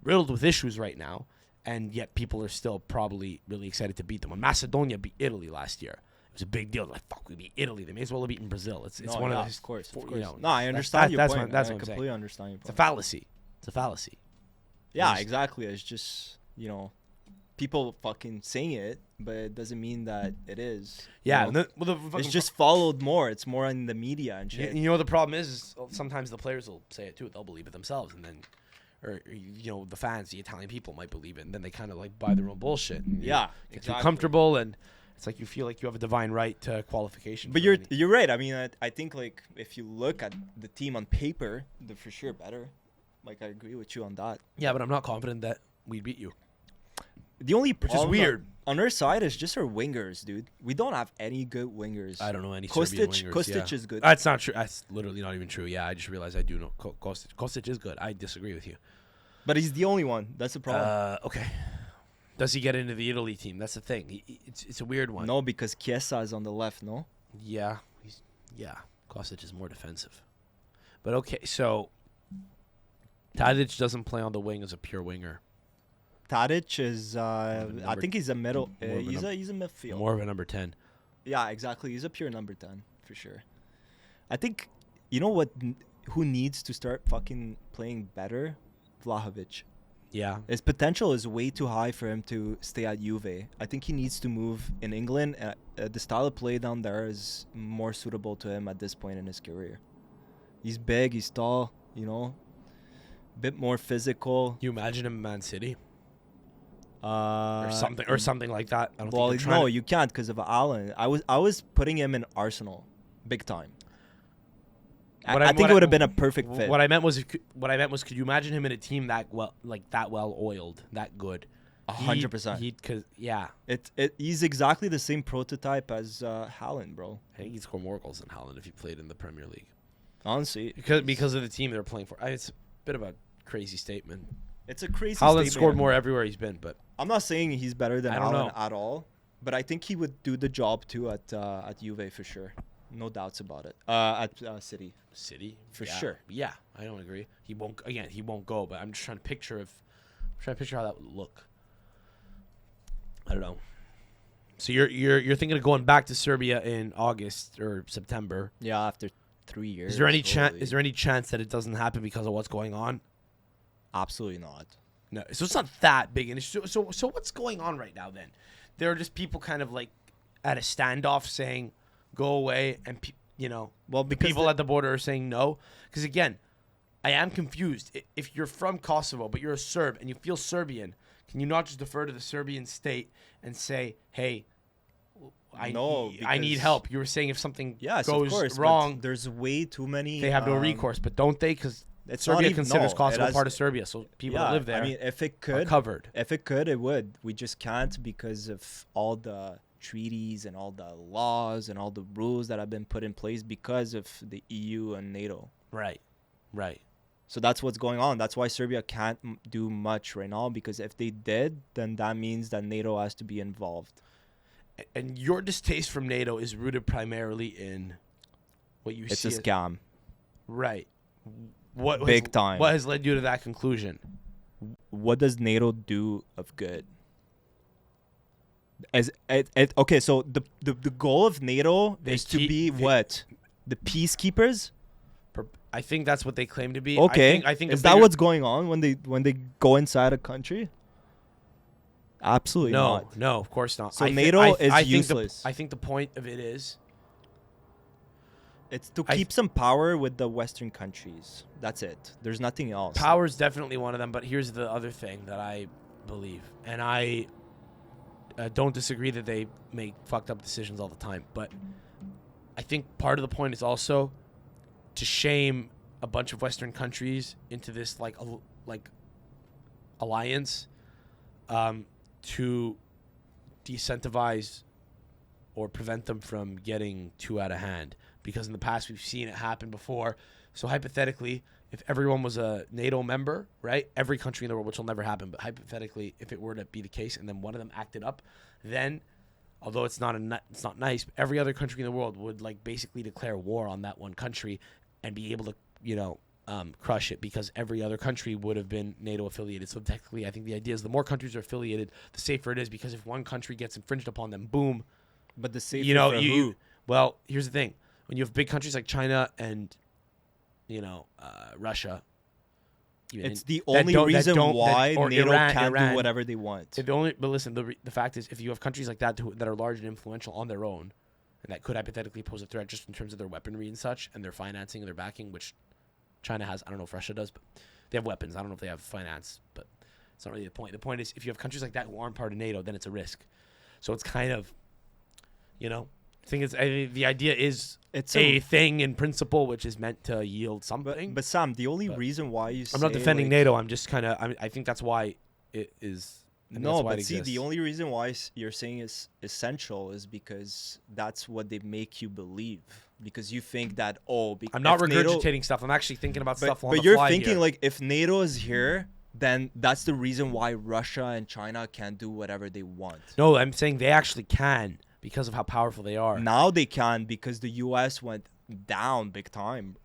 riddled with issues right now, and yet people are still probably really excited to beat them. When Macedonia beat Italy last year, it was a big deal. Like, fuck, we beat Italy. They may as well have beaten Brazil. It's one of those. of course. No, I understand your that's point. that's I what I'm saying. completely understand your It's a point. fallacy. It's a fallacy. Yeah, Just- exactly. It's just people fucking saying it, but it doesn't mean that it is. Yeah, You know? It's just followed more. It's more in the media and shit. The problem is sometimes the players will say it too. They'll believe it themselves, and then, or the fans, the Italian people might believe it, and then they kind of like buy their own bullshit. And Yeah, get exactly. too comfortable, and it's like you feel like you have a divine right to qualification. But for any- you're right. I mean, I think like if you look at the team on paper, they're for sure better. Like I agree with you on that. yeah, but I'm not confident that we'd beat you. The only Which is problem weird. on our side is just our wingers, dude. We don't have any good wingers. I don't know any Serbian wingers. Kostic Yeah. is good. That's not true. That's literally not even true. Yeah, I just realized I do know Kostic. Kostic is good. I disagree with you. But he's the only one. That's the problem. Okay. Does he get into the Italy team? That's the thing. It's a weird one. No, because Chiesa is on the left, no? Yeah. Kostic is more defensive. But okay, so Tadic doesn't play on the wing as a pure winger. Tadic is, I number- think he's a middle. more of a He's num- a midfield. More of a number 10. Yeah, exactly. He's a pure number 10 for sure. I think, you know what? Who needs to start fucking playing better? Vlahovic. Yeah. His potential is way too high for him to stay at Juve. I think he needs to move in England. The style of play down there is more suitable to him at this point in his career. He's big, he's tall, bit more physical. You imagine him in Man City Or or something like that. I don't Well, think they're trying no, to- you can't because of Allen. I was putting him in Arsenal, big time. I think it would have been a perfect fit. What I meant was, could you imagine him in a team that well oiled, that good? 100%. Yeah. He's exactly the same prototype as Haaland, bro. I think he'd score more goals than Haaland if he played in the Premier League. Honestly, Because of the team they're playing for. It's a bit of a crazy statement. it's a crazy. Haaland statement. scored more everywhere he's been, but I'm not saying he's better than I don't Haaland know. at all, but I think he would do the job too at Juve for sure. No doubts about it. At City. City For yeah. sure. Yeah, I don't agree. He won't go. But I'm just trying to picture how that would look. I don't know. So you're thinking of going back to Serbia in August or September. Yeah, after 3 years. Is there any chance? probably. Is there any chance that it doesn't happen because of what's going on? Absolutely not. No. So it's not that big an issue. So what's going on right now then? There are just people kind of like at a standoff saying, "Go away," and Well, because people at the border are saying no. Because again, I am confused. If you're from Kosovo but you're a Serb and you feel Serbian, can you not just defer to the Serbian state and say, "Hey, I need because- help"? You were saying if something yes, goes of course, but wrong, there's way too many. they have no recourse. But don't they? Because It's Serbia not even- considers no, Kosovo it has- part of Serbia, so people that live there I mean, if it are could, covered. it would. We just can't because of all the treaties and all the laws and all the rules that have been put in place because of the EU and NATO. Right. So that's what's going on. That's why Serbia can't do much right now, because if they did, then that means that NATO has to be involved. And your distaste from NATO is rooted primarily in what you It's see a as- scam. Right. What Big time. What has led you to that conclusion? What does NATO do of good? Okay, so the goal of NATO They is to keep- be they- what? The peacekeepers? I think that's what they claim to be. Okay. I think is that what's going on when they go inside a country? Absolutely not. No, of course not. So NATO is useless. I think the point of it is It's to keep some power with the Western countries. That's it. There's nothing else. power is definitely one of them. But here's the other thing that I believe, and I don't disagree that they make fucked up decisions all the time. But I think part of the point is also to shame a bunch of Western countries into this like alliance to decentivize or prevent them from getting too out of hand. Because in the past we've seen it happen before. So hypothetically, if everyone was a NATO member, right, every country in the world, which will never happen, but hypothetically, if it were to be the case, and then one of them acted up, then, although it's not nice, but every other country in the world would like basically declare war on that one country and be able to, crush it, because every other country would have been NATO affiliated. So technically, I think the idea is the more countries are affiliated, the safer it is, because if one country gets infringed upon, then boom. But the safer for who? Well, here's the thing. When you have big countries like China and, Russia. It's the only reason why NATO can't do whatever they want. But listen, the fact is, if you have countries like that that are large and influential on their own, and that could hypothetically pose a threat just in terms of their weaponry and such, and their financing and their backing, which China has. I don't know if Russia does, but they have weapons. I don't know if they have finance, but it's not really the point. The point is, if you have countries like that who aren't part of NATO, then it's a risk. So it's kind of, the idea is it's a thing in principle which is meant to yield something. But Sam, the only reason why you I'm not defending NATO. I'm just kind of. I think that's why it is. No, but see, the only reason why you're saying is essential is because that's what they make you believe. Because you think that I'm not regurgitating stuff. I'm actually thinking about stuff on the fly. But you're thinking like if NATO is here, then that's the reason why Russia and China can't do whatever they want. No, I'm saying they actually can. Because of how powerful they are. Now they can because the U.S. went down big time.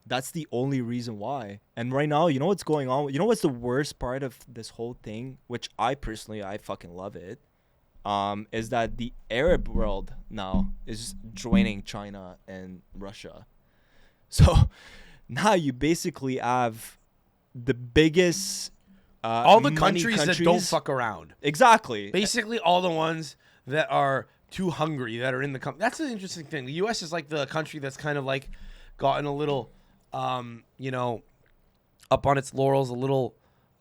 That's the only reason why. And right now, you know what's going on? You know what's the worst part of this whole thing? Which I fucking love it. Is that the Arab world now is joining China and Russia. So now you basically have the biggest all the countries that don't fuck around. Exactly. Basically all the ones that are too hungry that are in the company. That's an interesting thing. The U.S. is like the country that's kind of like gotten a little, up on its laurels, a little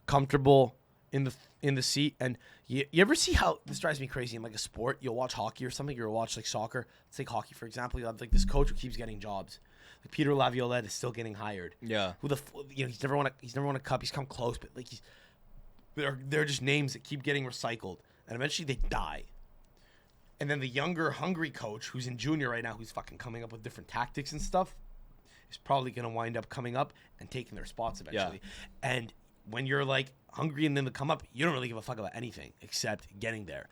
comfortable in the seat. And you ever see how this drives me crazy in like a sport? You'll watch hockey or something. You'll watch like soccer. Let's take hockey for example. You have like this coach who keeps getting jobs. Like Peter Laviolette is still getting hired. Yeah. He's never won a cup. He's come close, but like they're just names that keep getting recycled, and eventually they die. And then the younger, hungry coach who's in junior right now, who's fucking coming up with different tactics and stuff, is probably going to wind up coming up and taking their spots eventually. Yeah. And when you're like hungry and then to come up, you don't really give a fuck about anything except getting there.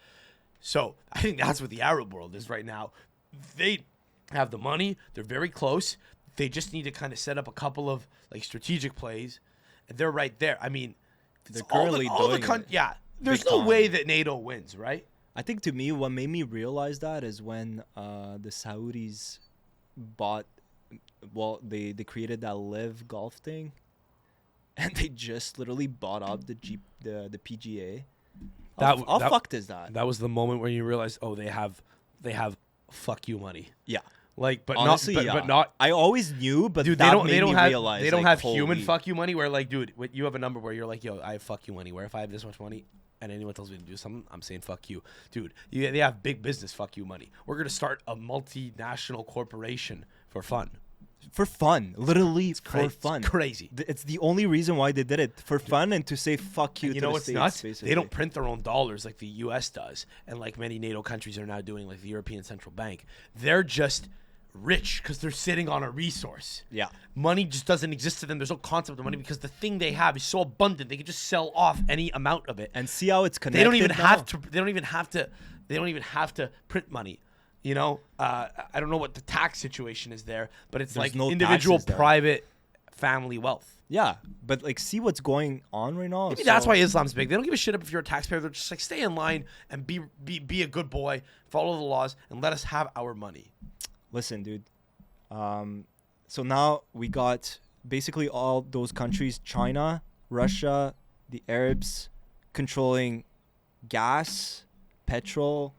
So I think that's what the Arab world is right now. They have the money. They're very close. They just need to kind of set up a couple of like strategic plays. And they're right there. I mean, they're currently doing it. Yeah. There's no way that NATO wins, right? I think to me, what made me realize that is when the Saudis they created that live golf thing, and they just literally bought up the PGA. How fucked is that? That was the moment where you realized, they have fuck you money. Yeah. Like, but honestly, not, but not. I always knew, but dude, they don't realize. They don't have human fuck you money. Where like, dude, you have a number where you're like, yo, I have fuck you money. Where if I have this much money, and anyone tells me to do something, I'm saying fuck you. Dude, they have big business fuck you money. We're going to start a multinational corporation for fun. For fun. Literally for fun. It's crazy. It's the only reason why they did it. For fun and to say fuck you to the States, nuts? basically. They don't print their own dollars like the U.S. does. And like many NATO countries are now doing, like the European Central Bank. They're just rich because they're sitting on a resource. Yeah. Money just doesn't exist to them. There's no concept of money because the thing they have is so abundant. They can just sell off any amount of it. And see how it's connected. They don't even have to print money. You know, I don't know what the tax situation is there, but it's like no individual private family wealth. Yeah, but like see what's going on right now. Maybe that's why Islam's big. They don't give a shit if you're a taxpayer. They're just like, stay in line and be a good boy, follow the laws, and let us have our money. Listen, dude. So now we got basically all those countries, China, Russia, the Arabs, controlling gas, petrol,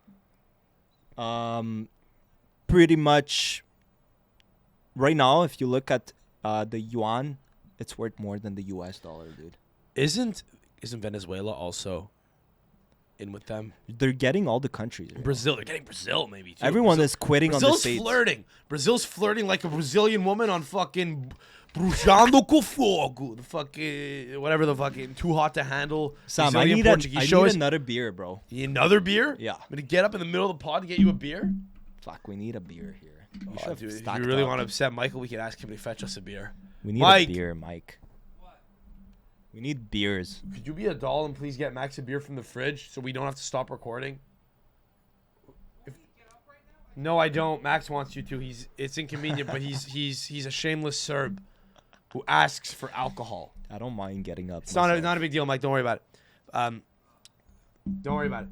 pretty much right now, if you look at the yuan, it's worth more than the US dollar, dude. Isn't Venezuela also in with them? They're getting all the countries. Brazil, they're getting Brazil maybe too. Everyone Brazil, is quitting on the Brazil's States. flirting. Brazil's flirting like a Brazilian woman on fucking Brujando com Fogo. The fucking whatever the fucking too hot to handle. Sam, Brazilian Portuguese I show need us. another beer, bro. You need another beer? Yeah. I'm gonna get up in the middle of the pod to get you a beer. Fuck, we need a beer here. We Oh, should have dude, if stocked you really up. want to upset Michael, we can ask him to fetch us a beer. We need Mike. a beer, Mike. We need beers. Could you be a doll and please get Max a beer from the fridge so we don't have to stop recording? No, I don't. Max wants you to. It's inconvenient, but he's a shameless Serb who asks for alcohol. I don't mind getting up. It's not a big deal, Mike. Don't worry about it. Don't worry about it.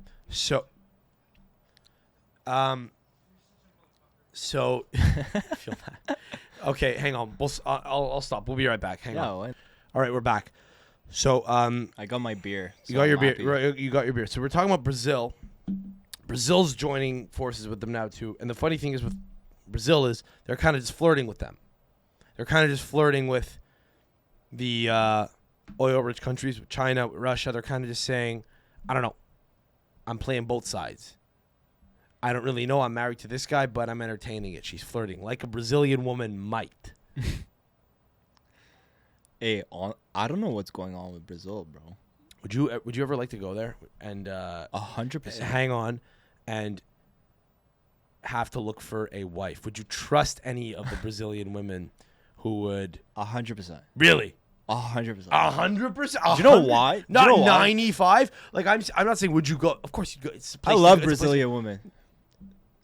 So I feel bad. Okay, hang on. I'll stop. We'll be right back. Hang on. What? All right, we're back. So I got my beer. you got your beer. Right, you got your beer. So we're talking about Brazil. Brazil's joining forces with them now too. And the funny thing is with Brazil is they're kind of just flirting with them. They're kind of just flirting with the oil-rich countries, with China, with Russia. They're kind of just saying, I don't know. I'm playing both sides. I don't really know. I'm married to this guy, but I'm entertaining it. She's flirting like a Brazilian woman might. Hey, I don't know what's going on with Brazil, bro. Would you ever like to go there and 100%. hang on and have to look for a wife? Would you trust any of the Brazilian women who would 100%. really? 100%. 100%. Do you know why? Not Do you know why? 95. Like I'm not saying would you go? Of course you'd go. It's a I place love it's a place- Brazilian women.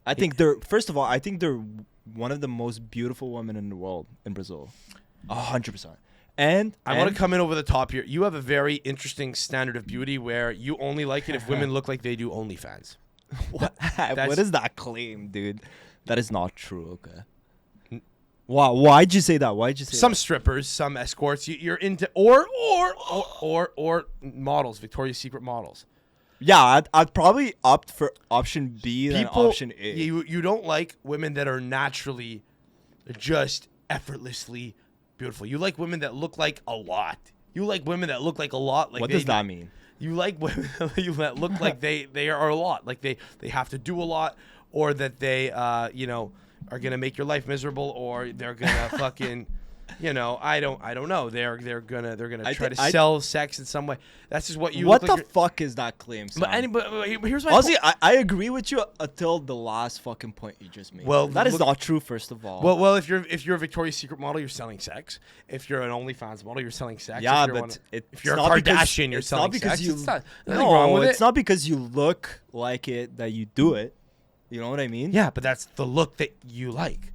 I think they're first of all, I think they're one of the most beautiful women in the world in Brazil. 100%. And I want to come in over the top here. You have a very interesting standard of beauty where you only like it if women look like they do OnlyFans. what that's- is that claim, dude? That is not true. Okay. Why'd you say that? Why'd you say Some that? strippers, some escorts. You're into or models, Victoria's Secret models. Yeah, I'd probably opt for option B than option A. You don't like women that are naturally just effortlessly beautiful. You like women that look like a lot. You like women that look like a lot. Like What does that mean? You like women that look like they are a lot. Like they have to do a lot, or that they are gonna make your life miserable, or they're gonna fucking. I don't know. They're gonna try to sell sex in some way. That's just what you. What look the like fuck is that claim? Sam? but here's my Honestly, I agree with you until the last fucking point you just made. Well, that is look- not true. First of all, Well, if you're a Victoria's Secret model, you're selling sex. If you're an OnlyFans model, you're selling sex. yeah, if you're but if you're a not because- Kardashian, you're it's selling not because sex. you. It's not, nothing wrong with it's it. not because you look like it that you do it. You know what I mean? Yeah, but that's the look that you like.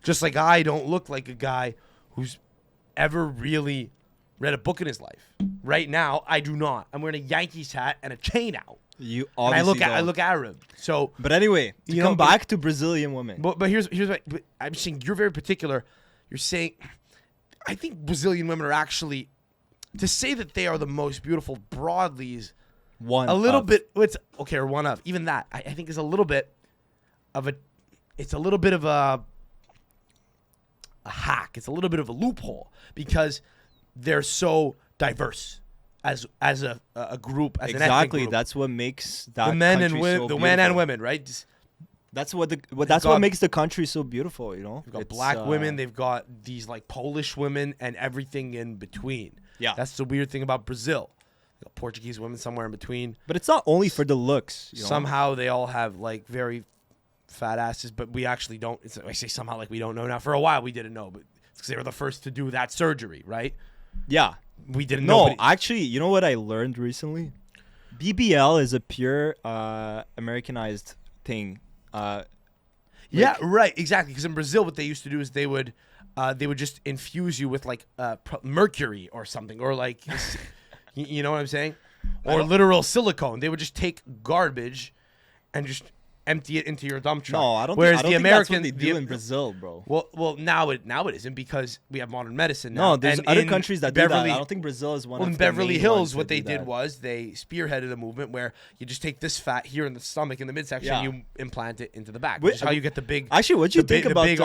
Just like I don't look like a guy who's ever really read a book in his life. Right now, I do not. I'm wearing a Yankees hat and a chain out. You And obviously I don't. look Arab. So, But anyway, to You come know, back to Brazilian women. but here's what I'm saying. You're very particular. You're saying, I think Brazilian women are actually, to say that they are the most beautiful broadly is One a little of. bit. It's okay, or one of even that. I think is a little bit of a. It's a little bit of a hack. It's a little bit of a loophole because they're so diverse as a group, as an ethnic Exactly. group. That's what makes that the men and country women, so the men and beautiful. women, right? Just, That's what got- what makes the country so beautiful. You know, they've got It's, black women. They've got these like Polish women and everything in between. Yeah. That's the weird thing about Brazil. They've got Portuguese women somewhere in between. But it's not only for the looks. You know? Somehow they all have like very fat asses, but we actually don't. I say somehow like we don't know now. For a while we didn't know, but it's because they were the first to do that surgery, right? Yeah. We didn't know. No, actually, you know what I learned recently? BBL is a pure Americanized thing. Yeah, right, exactly. Because in Brazil, what they used to do is they would just infuse you with like mercury or something, or like, you know what I'm saying, or literal silicone. They would just take garbage and just empty it into your dump truck. No, I don't. Whereas think, I don't the think American, that's what they do in Brazil, bro. well, now it isn't because we have modern medicine now. No, there's And other in countries that do Beverly, that. I don't think Brazil is one Well, of in the Beverly main Hills, ones what that they do did that. was they spearheaded a movement where you just take this fat here in the stomach in the midsection, Yeah. you implant it into the back, Wait, which is how you get the big. Actually, what do you think about the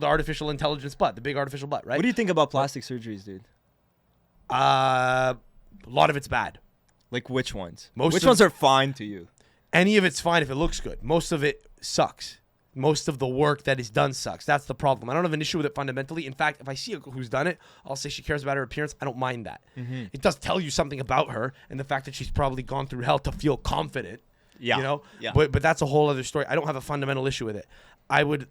artificial intelligence butt, the big artificial butt, right? What do you think about plastic surgeries, dude? A lot of it's bad. Like which ones? Most Which of- ones are fine to you? Any of it's fine if it looks good. Most of it sucks. Most of the work that is done sucks. That's the problem. I don't have an issue with it fundamentally. In fact, if I see who's done it, I'll say she cares about her appearance. I don't mind that. Mm-hmm. It does tell you something about her and the fact that she's probably gone through hell to feel confident. Yeah. You know? Yeah. But that's a whole other story. I don't have a fundamental issue with it. I would,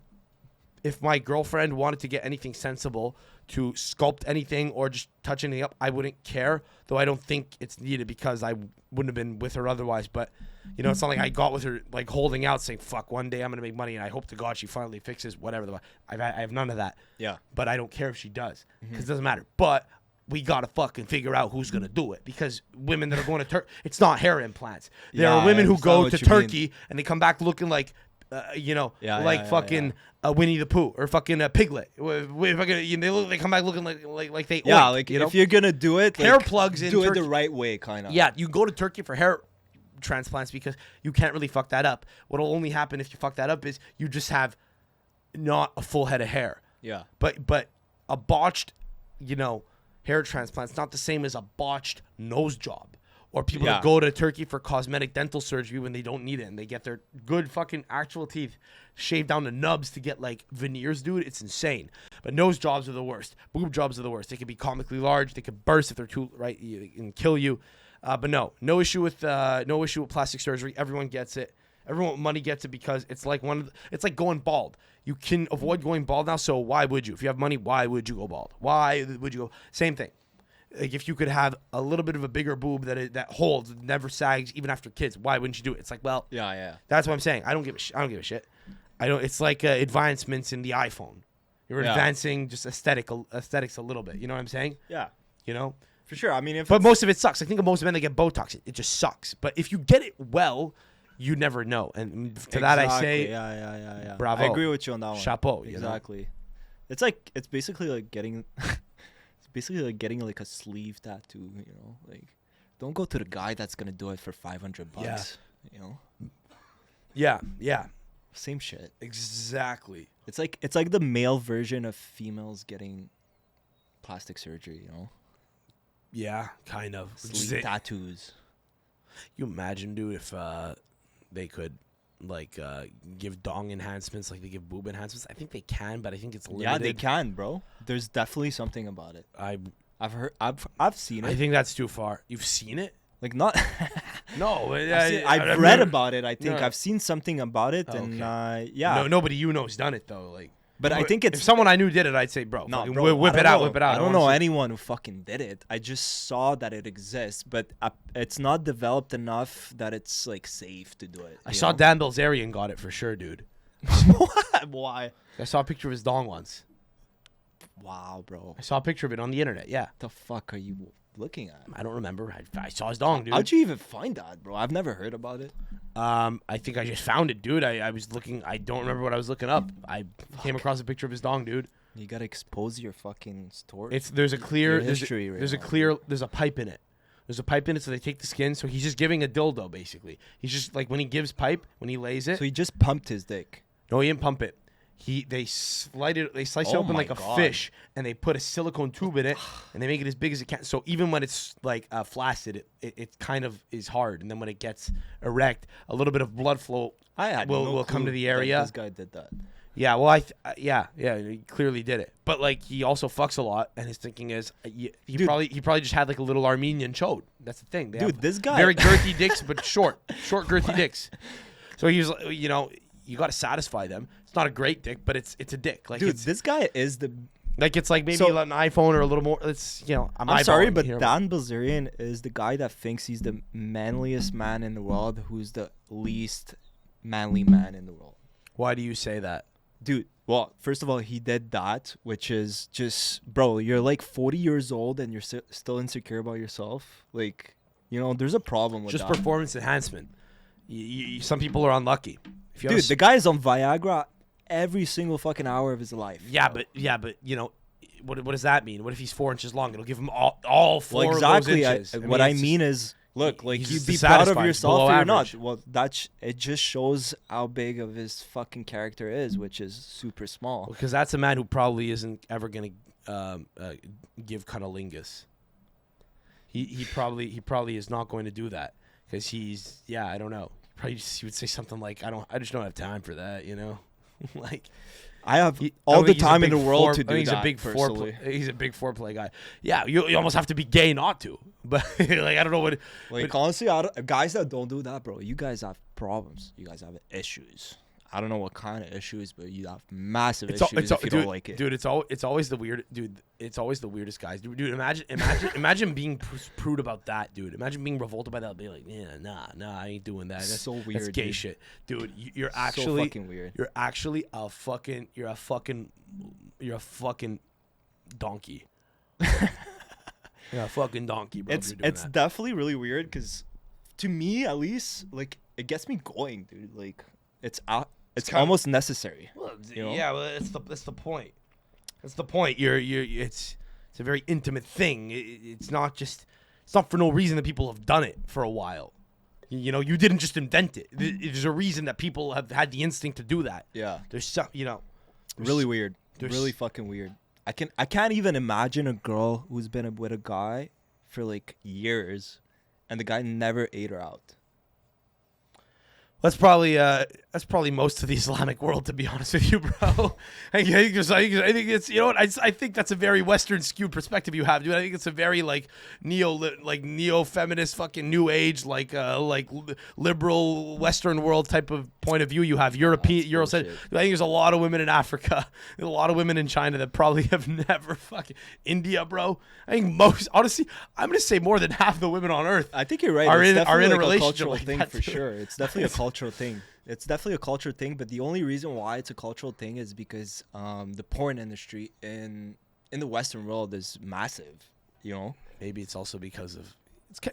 if my girlfriend wanted to get anything sensible, to sculpt anything or just touch anything up, I wouldn't care. Though I don't think it's needed because I wouldn't have been with her otherwise. But, you know, it's not like I got with her like holding out saying, fuck, one day I'm going to make money and I hope to God she finally fixes whatever. I have none of that. Yeah. But I don't care if she does because it doesn't matter. But we got to fucking figure out who's going to do it because women that are going to Turkey, it's not hair implants. There Yeah, are women I who understand go what to you mean. Turkey and they come back looking like, fucking yeah. Winnie the Pooh or fucking Piglet. They come back looking like they Yeah, oink, like you know? if you're gonna do it, Hair like, plugs in do it Turkey. the right way, kind of. Yeah, you go to Turkey for hair transplants because you can't really fuck that up. What'll only happen if you fuck that up is you just have not a full head of hair. Yeah. But a botched, hair transplant's not the same as a botched nose job. Or people that go to Turkey for cosmetic dental surgery when they don't need it and they get their good fucking actual teeth shaved down to nubs to get like veneers, dude. It's insane. But nose jobs are the worst. Boob jobs are the worst. They can be comically large. They could burst if they're too right and kill you. But no issue with plastic surgery. Everyone gets it. Everyone with money gets it because it's like it's like going bald. You can avoid going bald now, so why would you? If you have money, why would you go bald? Why would you go? Same thing. Like if you could have a little bit of a bigger boob that holds, never sags, even after kids, why wouldn't you do it? It's like, well, Yeah. that's what I'm saying. I don't give a shit. It's like advancements in the iPhone. You're advancing just aesthetics a little bit. You know what I'm saying? Yeah. You know. For sure. I mean, But most of it sucks. I think of most men that get Botox, it just sucks. But if you get it well, you never know. And to that I say, yeah. bravo. I agree with you on that one. Chapeau. Exactly. It's basically like getting, like a sleeve tattoo. You know, like don't go to the guy that's gonna do it for $500. Yeah. You know. Yeah. Same shit. Exactly. It's like the male version of females getting plastic surgery. You know. Yeah, kind of. Sleeve tattoos. You imagine, dude, if they could give dong enhancements like they give boob enhancements? I think they can, but I think it's limited. Yeah, they can, bro. There's definitely something about it. I've heard. I've seen it. I think that's too far. You've seen it? Like not. No, I've read about it. I think No. I've seen something about it, Oh, and okay. yeah. No, nobody you know's done it though. Like, But I think it's if someone I knew did it, I'd say, bro, no, fucking bro, whip I it don't out, know. whip it out. I don't wanna know see- anyone who fucking did it. I just saw that it exists, but it's not developed enough that it's like safe to do it. I you saw know? Dan Bilzerian got it for sure, dude. Why? I saw a picture of his dong once. Wow, bro. I saw a picture of it on the internet. Yeah, The fuck are you looking at? I don't remember. I saw his dong, dude. How'd you even find that, bro? I've never heard about it. I think I just found it, dude. I was looking. I don't remember what I was looking up. I came across a picture of his dong, dude. You gotta expose your fucking story. There's a clear Your history right there's a now, clear there's a pipe in it. There's a pipe in it, so they take the skin. So he's just giving a dildo, basically. He's just like when he gives pipe, when he lays it. So he just pumped his dick. No, he didn't pump it. They slice it Oh open my like a God. fish, and they put a silicone tube in it, and they make it as big as it can. So even when it's like flaccid, it kind of is hard, and then when it gets erect, a little bit of blood flow will come to the area. This guy did that. Yeah, well, yeah, he clearly did it. But like, he also fucks a lot, and his thinking is he Dude. probably just had like a little Armenian chode. That's the thing. They Dude, have this guy very girthy dicks, but short girthy dicks. So he was, you got to satisfy them. It's not a great dick, but it's a dick. Like, Dude, it's this guy is the. like it's like maybe So- an iPhone or a little more. It's I'm sorry, eyeballing but here. Dan Bilzerian is the guy that thinks he's the manliest man in the world, who's the least manly man in the world. Why do you say that? Dude, well, first of all, he did that, which is just, bro, you're like 40 years old and you're still insecure about yourself. Like, there's a problem with Just that. performance enhancement. Some people are unlucky. If you have Dude, the guy is on Viagra every single fucking hour of his life. yeah, but you know, what does that mean? What if he's 4 inches long? It'll give him all four Well, exactly. of those inches. What I it's mean just- is, look, like he's you just be proud of dissatisfied, yourself below or you're average. not. Well, it just shows how big of his fucking character is, which is super small. because that's a man who probably isn't ever gonna give cunnilingus. He probably is not going to do that because he's I don't know. He would say something like I just don't have time for that, you know, like. I have I all think the he's a time in big the world fore- to I do think that. He's a big personally. He's a big foreplay guy. Yeah, you almost have to be gay not to. But like I don't know what. Like honestly, guys that don't do that, bro, you guys have problems. You guys have issues. I don't know what kind of issues, but you have massive issues if you don't like it. Dude, it's always the weird. Dude, it's always the weirdest guys. Dude, imagine being prude about that, dude. Imagine being revolted by that. Be like, nah, I ain't doing that. That's So weird, That's gay dude. shit, dude. You're So actually fucking weird. You're actually a fucking. You're a fucking donkey. You're a fucking donkey, bro. if you're doing It's that. definitely really weird because, to me at least, like it gets me going, dude. Like it's almost necessary. Well, you know? yeah, well, that's the point. That's the point. It's a very intimate thing. It's not for no reason that people have done it for a while. You know, you didn't just invent it. There's a reason that people have had the instinct to do that. Yeah. There's some, you know, Really weird. there's- Really fucking weird. I can't even imagine a girl who's been with a guy for like years, and the guy never ate her out. That's probably most of the Islamic world, to be honest with you, bro. I think it's you know what I think that's a very Western skewed perspective you have, dude. I think it's a very like neo feminist fucking new age like liberal Western world type of point of view you have. European Euro said. I bullshit. think there's a lot of women in Africa, a lot of women in China that probably have never fucking India, bro. I think most honestly, I'm gonna say more than half the women on Earth. I think you're right. Are It's in a definitely like relationship cultural like thing that, for too. sure. It's definitely a cultural thing. It's definitely a cultural thing, but the only reason why it's a cultural thing is because the porn industry in the Western world is massive. You know, Maybe it's also because of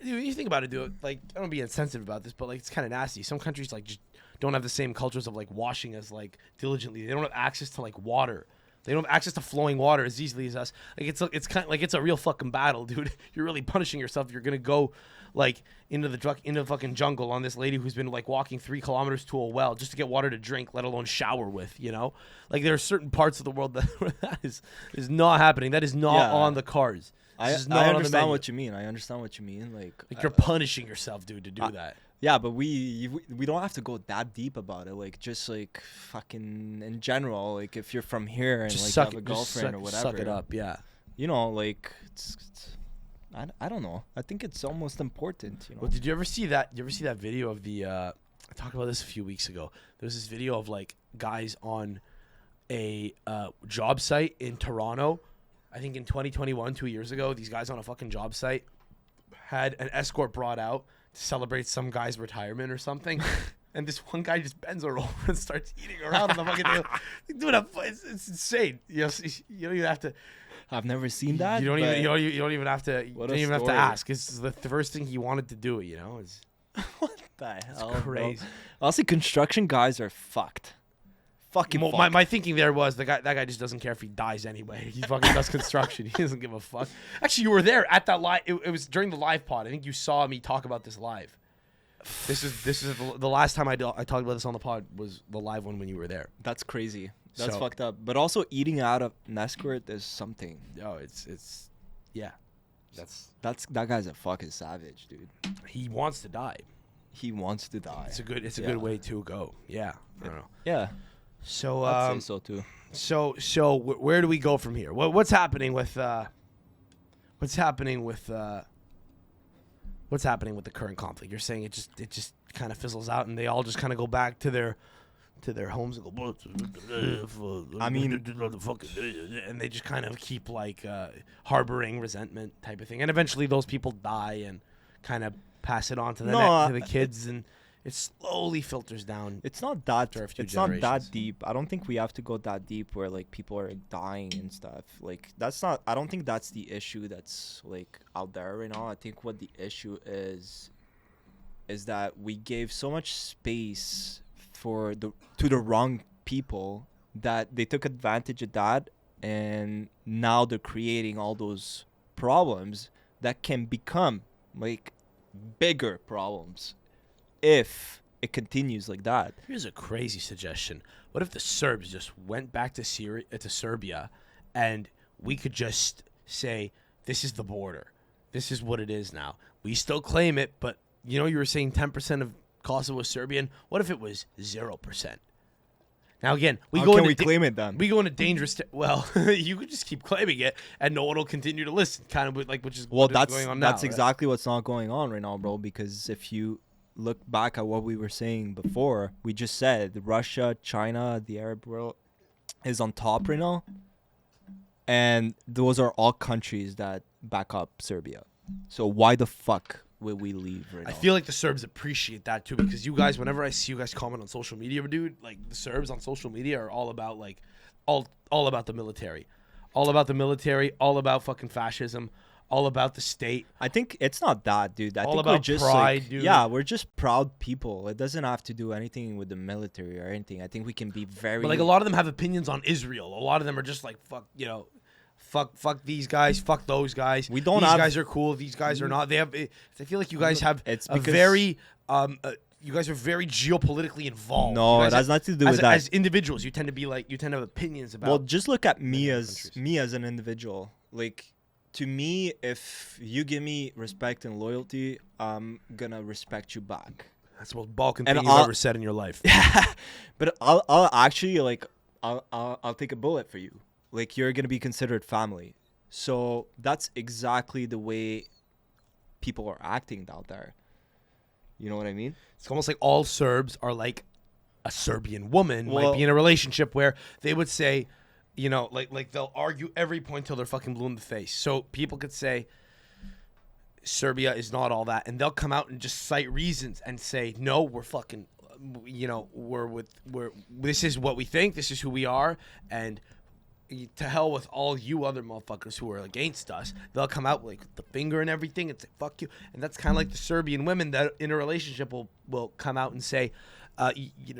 when you think about it, dude. Like I don't be insensitive about this, but like it's kind of nasty. Some countries like just don't have the same cultures of like washing as like diligently. They don't have access to like water. They don't have access to flowing water as easily as us. Like it's kind of like it's a real fucking battle, dude. You're really punishing yourself. You're gonna go like into the fucking jungle on this lady who's been like walking 3 kilometers to a well just to get water to drink, let alone shower with. You know, like there are certain parts of the world that is not happening. That is not Yeah. on the cards. I This is not on the understand menu. what you mean. I understand what you mean. Like You're punishing yourself, dude, to do that. yeah, but we don't have to go that deep about it. Like just like fucking in general. Like if you're from here and Just like suck have a it, just girlfriend or whatever, suck it up, yeah. You know, like I don't know. I think it's almost important. You know. Well, did you ever see that? You ever see that video of the? I talked about this a few weeks ago. There was this video of like guys on a job site in Toronto. I think in 2021, 2 years ago, these guys on a fucking job site had an escort brought out to celebrate some guy's retirement or something. And this one guy just bends her over and starts eating her out on the fucking deal. Dude, it's insane. You don't even have to. I've never seen that. You don't but- even have to. You What don't a even have to story. ask. It's the first thing he wanted to do. You know, it's What the hell? bro? crazy. Honestly, construction guys are fucked. Fucking Well, fucked. my thinking there was that guy just doesn't care if he dies anyway. He fucking does construction. He doesn't give a fuck. Actually, you were there at that live. It was during the live pod. I think you saw me talk about this live. This is the last time I talked about this on the pod was the live one when you were there. That's crazy. That's So- fucked up. But also eating out of an escort is something. Oh, it's yeah. That guy's a fucking savage, dude. He wants to die. He wants to die. It's a good Yeah. good way to go. Yeah. I don't know. Yeah, So I'd say so too. So where do we go from here? What's happening with what's happening with the current conflict? You're saying it just kind of fizzles out and they all just kind of go back to their homes and go. I mean- and they just kind of keep like harboring resentment type of thing, and eventually those people die and kind of pass it on to the kids, and it slowly filters down. It's not that. After a few It's not generations. that deep. I don't think we have to go that deep where like people are dying and stuff. Like that's not. I don't think that's the issue that's like out there right now. I think what the issue is is that we gave so much space to the wrong people that they took advantage of that, and now they're creating all those problems that can become like bigger problems if it continues like that. Here's a crazy suggestion. What if the Serbs just went back to Serbia, and we could just say, this is the border. This is what it is now. We still claim it, but you were saying 10% of Kosovo is Serbian. What if it was 0%? Now again, How can we claim it then? We go into dangerous. Well, you could just keep claiming it, and no one will continue to listen. Kind of like which is what is going on now. That's exactly what's not going on right now, bro. Because if you look back at what we were saying before, we just said Russia, China, the Arab world is on top right now, and those are all countries that back up Serbia. So why the fuck would we leave right now? I feel like the Serbs appreciate that too, because you guys, whenever I see you guys comment on social media, dude, like the Serbs on social media are all about like all about the military, all about fucking fascism, all about the state. I think it's not that, dude. I all think about we're just pride, like, dude. yeah, we're just proud people. It doesn't have to do anything with the military or anything. I think we can be very. But like a lot of them have opinions on Israel. A lot of them are just like fuck these guys, fuck those guys. We don't these have- guys are cool. These guys are not. I feel like you guys have It's a because- very you guys are very geopolitically involved. No, You it guys has nothing to do with that. As individuals, you tend to have opinions about. Well, just look at me different as countries. an individual. Like, to me, if you give me respect and loyalty, I'm gonna respect you back. That's the most Balkan And thing you've I'll- ever said in your life. But I'll actually like I'll take a bullet for you. Like, you're gonna be considered family. So that's exactly the way people are acting out there. You know what I mean? It's almost like all Serbs are like a Serbian woman might Well- be in a relationship where they would say, like they'll argue every point till they're fucking blue in the face. So people could say Serbia is not all that, and they'll come out and just cite reasons and say, no, we're fucking, this is what we think, this is who we are, and to hell with all you other motherfuckers who are against us. They'll come out like with the finger and everything and say fuck you. And that's kind of like the Serbian women that in a relationship will come out and say,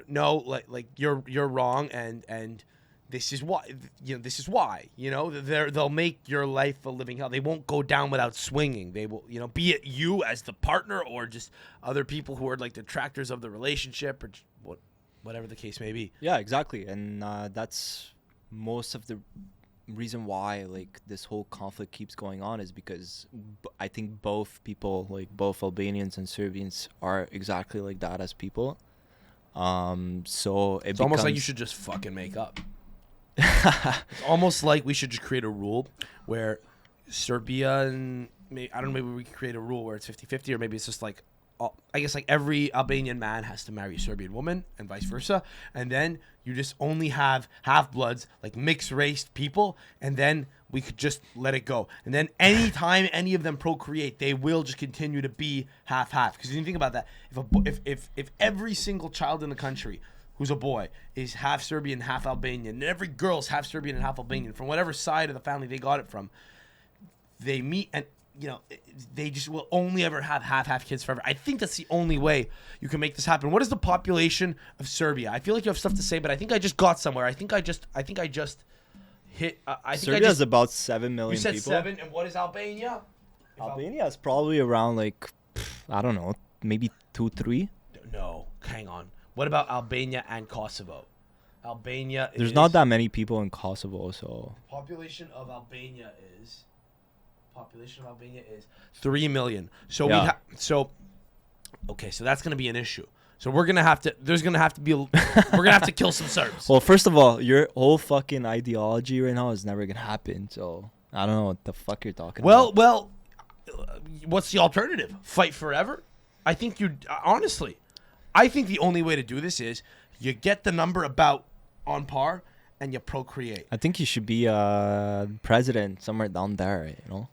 no, like you're wrong, and this is why. This is why. They'll make your life a living hell. They won't go down without swinging. They will, be it you as the partner or just other people who are like detractors of the relationship or whatever the case may be. Yeah, exactly. And that's most of the reason why like this whole conflict keeps going on is because I think both people, like both Albanians and Serbians, are exactly like that as people. So It's almost like you should just fucking make up. It's almost like we should just create a rule where Serbia and maybe we could create a rule where it's 50-50, or maybe it's just like I guess like every Albanian man has to marry a Serbian woman and vice versa, and then you just only have half-bloods, like mixed-race people, and then we could just let it go. And then anytime any of them procreate, they will just continue to be half-half. Because you think about that, if every single child in the country who's a boy is half Serbian, half Albanian, and every girl's half Serbian and half Albanian, from whatever side of the family they got it from, they meet and they just will only ever have half kids forever. I think that's the only way you can make this happen. What is the population of Serbia? I feel like you have stuff to say, but I think I just got somewhere. I think I just hit. Serbia is about 7 million You said people. 7, and what is Albania? Albania is probably around like I don't know, maybe 2-3. No, hang on. What about Albania and Kosovo? There's not that many people in Kosovo, so Population of Albania is 3 million. So Yeah. okay, so that's gonna be an issue. So we're gonna have to. We're gonna have to kill some Serbs. Well, first of all, your whole fucking ideology right now is never gonna happen. So I don't know what the fuck you're talking about. Well, what's the alternative? Fight forever? I think honestly, I think the only way to do this is you get the number about on par and you procreate. I think you should be president somewhere down there. How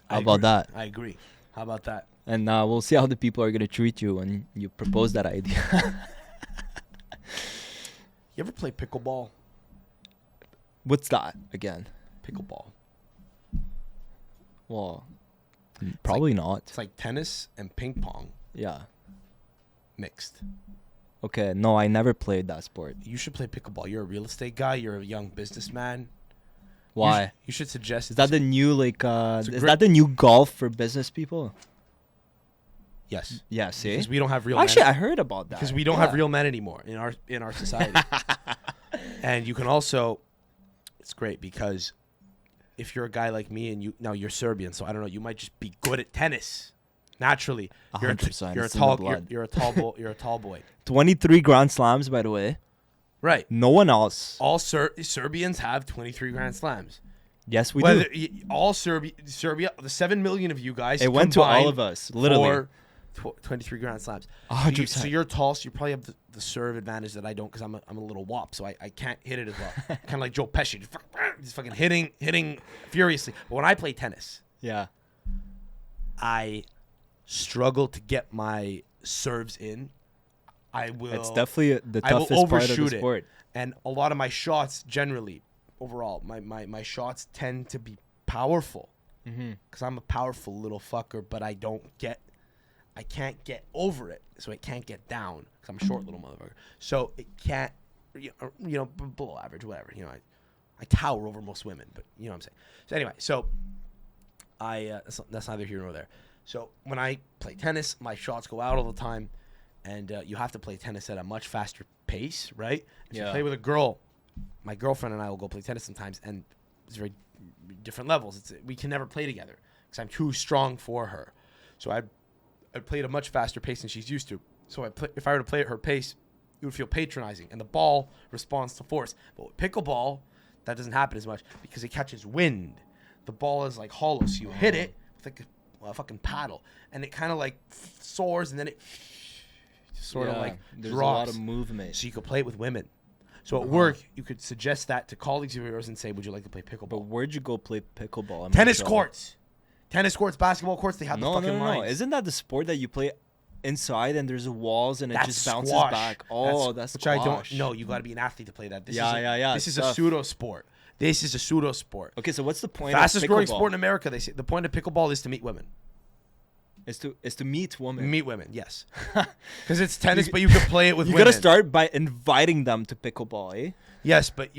I about agree. that? I agree. How about that? And we'll see how the people are gonna treat you when you propose that idea. You ever play pickleball? What's that again? Pickleball. Well, probably not. It's like tennis and ping pong. Yeah. mixed. Okay, no, I never played that sport. You should play pickleball. You're a real estate guy. You're a young businessman. Why? You should suggest. Is that the new like? a Is great- that the new golf for business people? Yes. Yeah. See. Because we don't have real. Actually, men. I heard about that. Because we don't have real men anymore in our society. And you can also, it's great because if you're a guy like me and you're Serbian, so I don't know, you might just be good at tennis naturally. You're 100%, you're a it's in the tall blood. you're a tall boy. You're a tall boy. 23 Grand Slams, by the way. Right. No one else. All Serbians have 23 Grand Slams. Yes, we do. All Serbia, the 7 million of you guys. It went to all combined of us, literally. for 23 Grand Slams. 100%. So you're tall, so you probably have the serve advantage that I don't, because I'm a little wop, so I can't hit it as well. Kind of like Joe Pesci, just fucking hitting furiously. But when I play tennis, Yeah. I struggle to get my serves in. I will. It's definitely the I will toughest part of overshoot the it. sport. And a lot of my shots, generally, overall, my shots tend to be powerful. Because I'm a powerful little fucker, but I can't get over it, so it can't get down, because I'm a short little motherfucker. So it can't, below average, whatever. I tower over most women, but you know what I'm saying. So anyway, that's neither here nor there. So when I play tennis, my shots go out all the time, and you have to play tennis at a much faster pace, right? If you play with a girl, my girlfriend and I will go play tennis sometimes, and it's very different levels. We can never play together because I'm too strong for her. So I play at a much faster pace than she's used to. So if I were to play at her pace, it would feel patronizing, and the ball responds to force. But with pickleball, that doesn't happen as much because it catches wind. The ball is like hollow, so you hit it with like a fucking paddle, and it kind of like soars, and then it sort of like there's drops. a lot of movement. So you could play it with women. So at work, you could suggest that to colleagues of yours and say, "Would you like to play pickleball?" But where'd you go play pickleball? in Tennis Montreal? courts, basketball courts. They have the fucking No. lines. Isn't that the sport that you play inside and there's walls and it That's just bounces squash. back? Oh, that's which squash. I don't know. You got to be an athlete to play that. This Yeah. This is a Tough. pseudo sport. This is a pseudo sport. Okay, so what's the point? Fastest of growing pickleball? sport in America. They say the point of pickleball is to meet women. Is to meet women. Meet women, yes. Because it's tennis, but you can play it with You women. gotta start by inviting them to pickleball, eh? Yes, but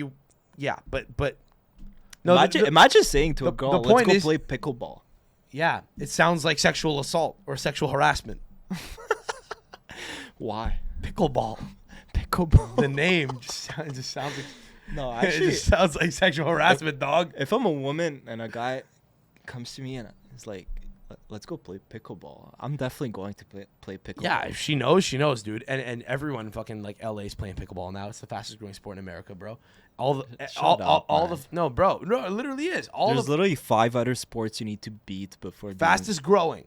no. Imagine saying to a the girl, "Let's point go is- play pickleball." Yeah, it sounds like sexual assault or sexual harassment. Why? Pickleball. Pickleball. The name just sounds like No, it actually, just sounds like sexual harassment, dog. if I'm a woman and a guy comes to me and is like, "Let's go play pickleball," I'm definitely going to play pickleball. Yeah, if she knows, dude. And everyone fucking like LA is playing pickleball now. It's the fastest growing sport in America, bro. All the no, bro. No, it literally is. There's literally 5 other sports you need to beat before. fastest growing.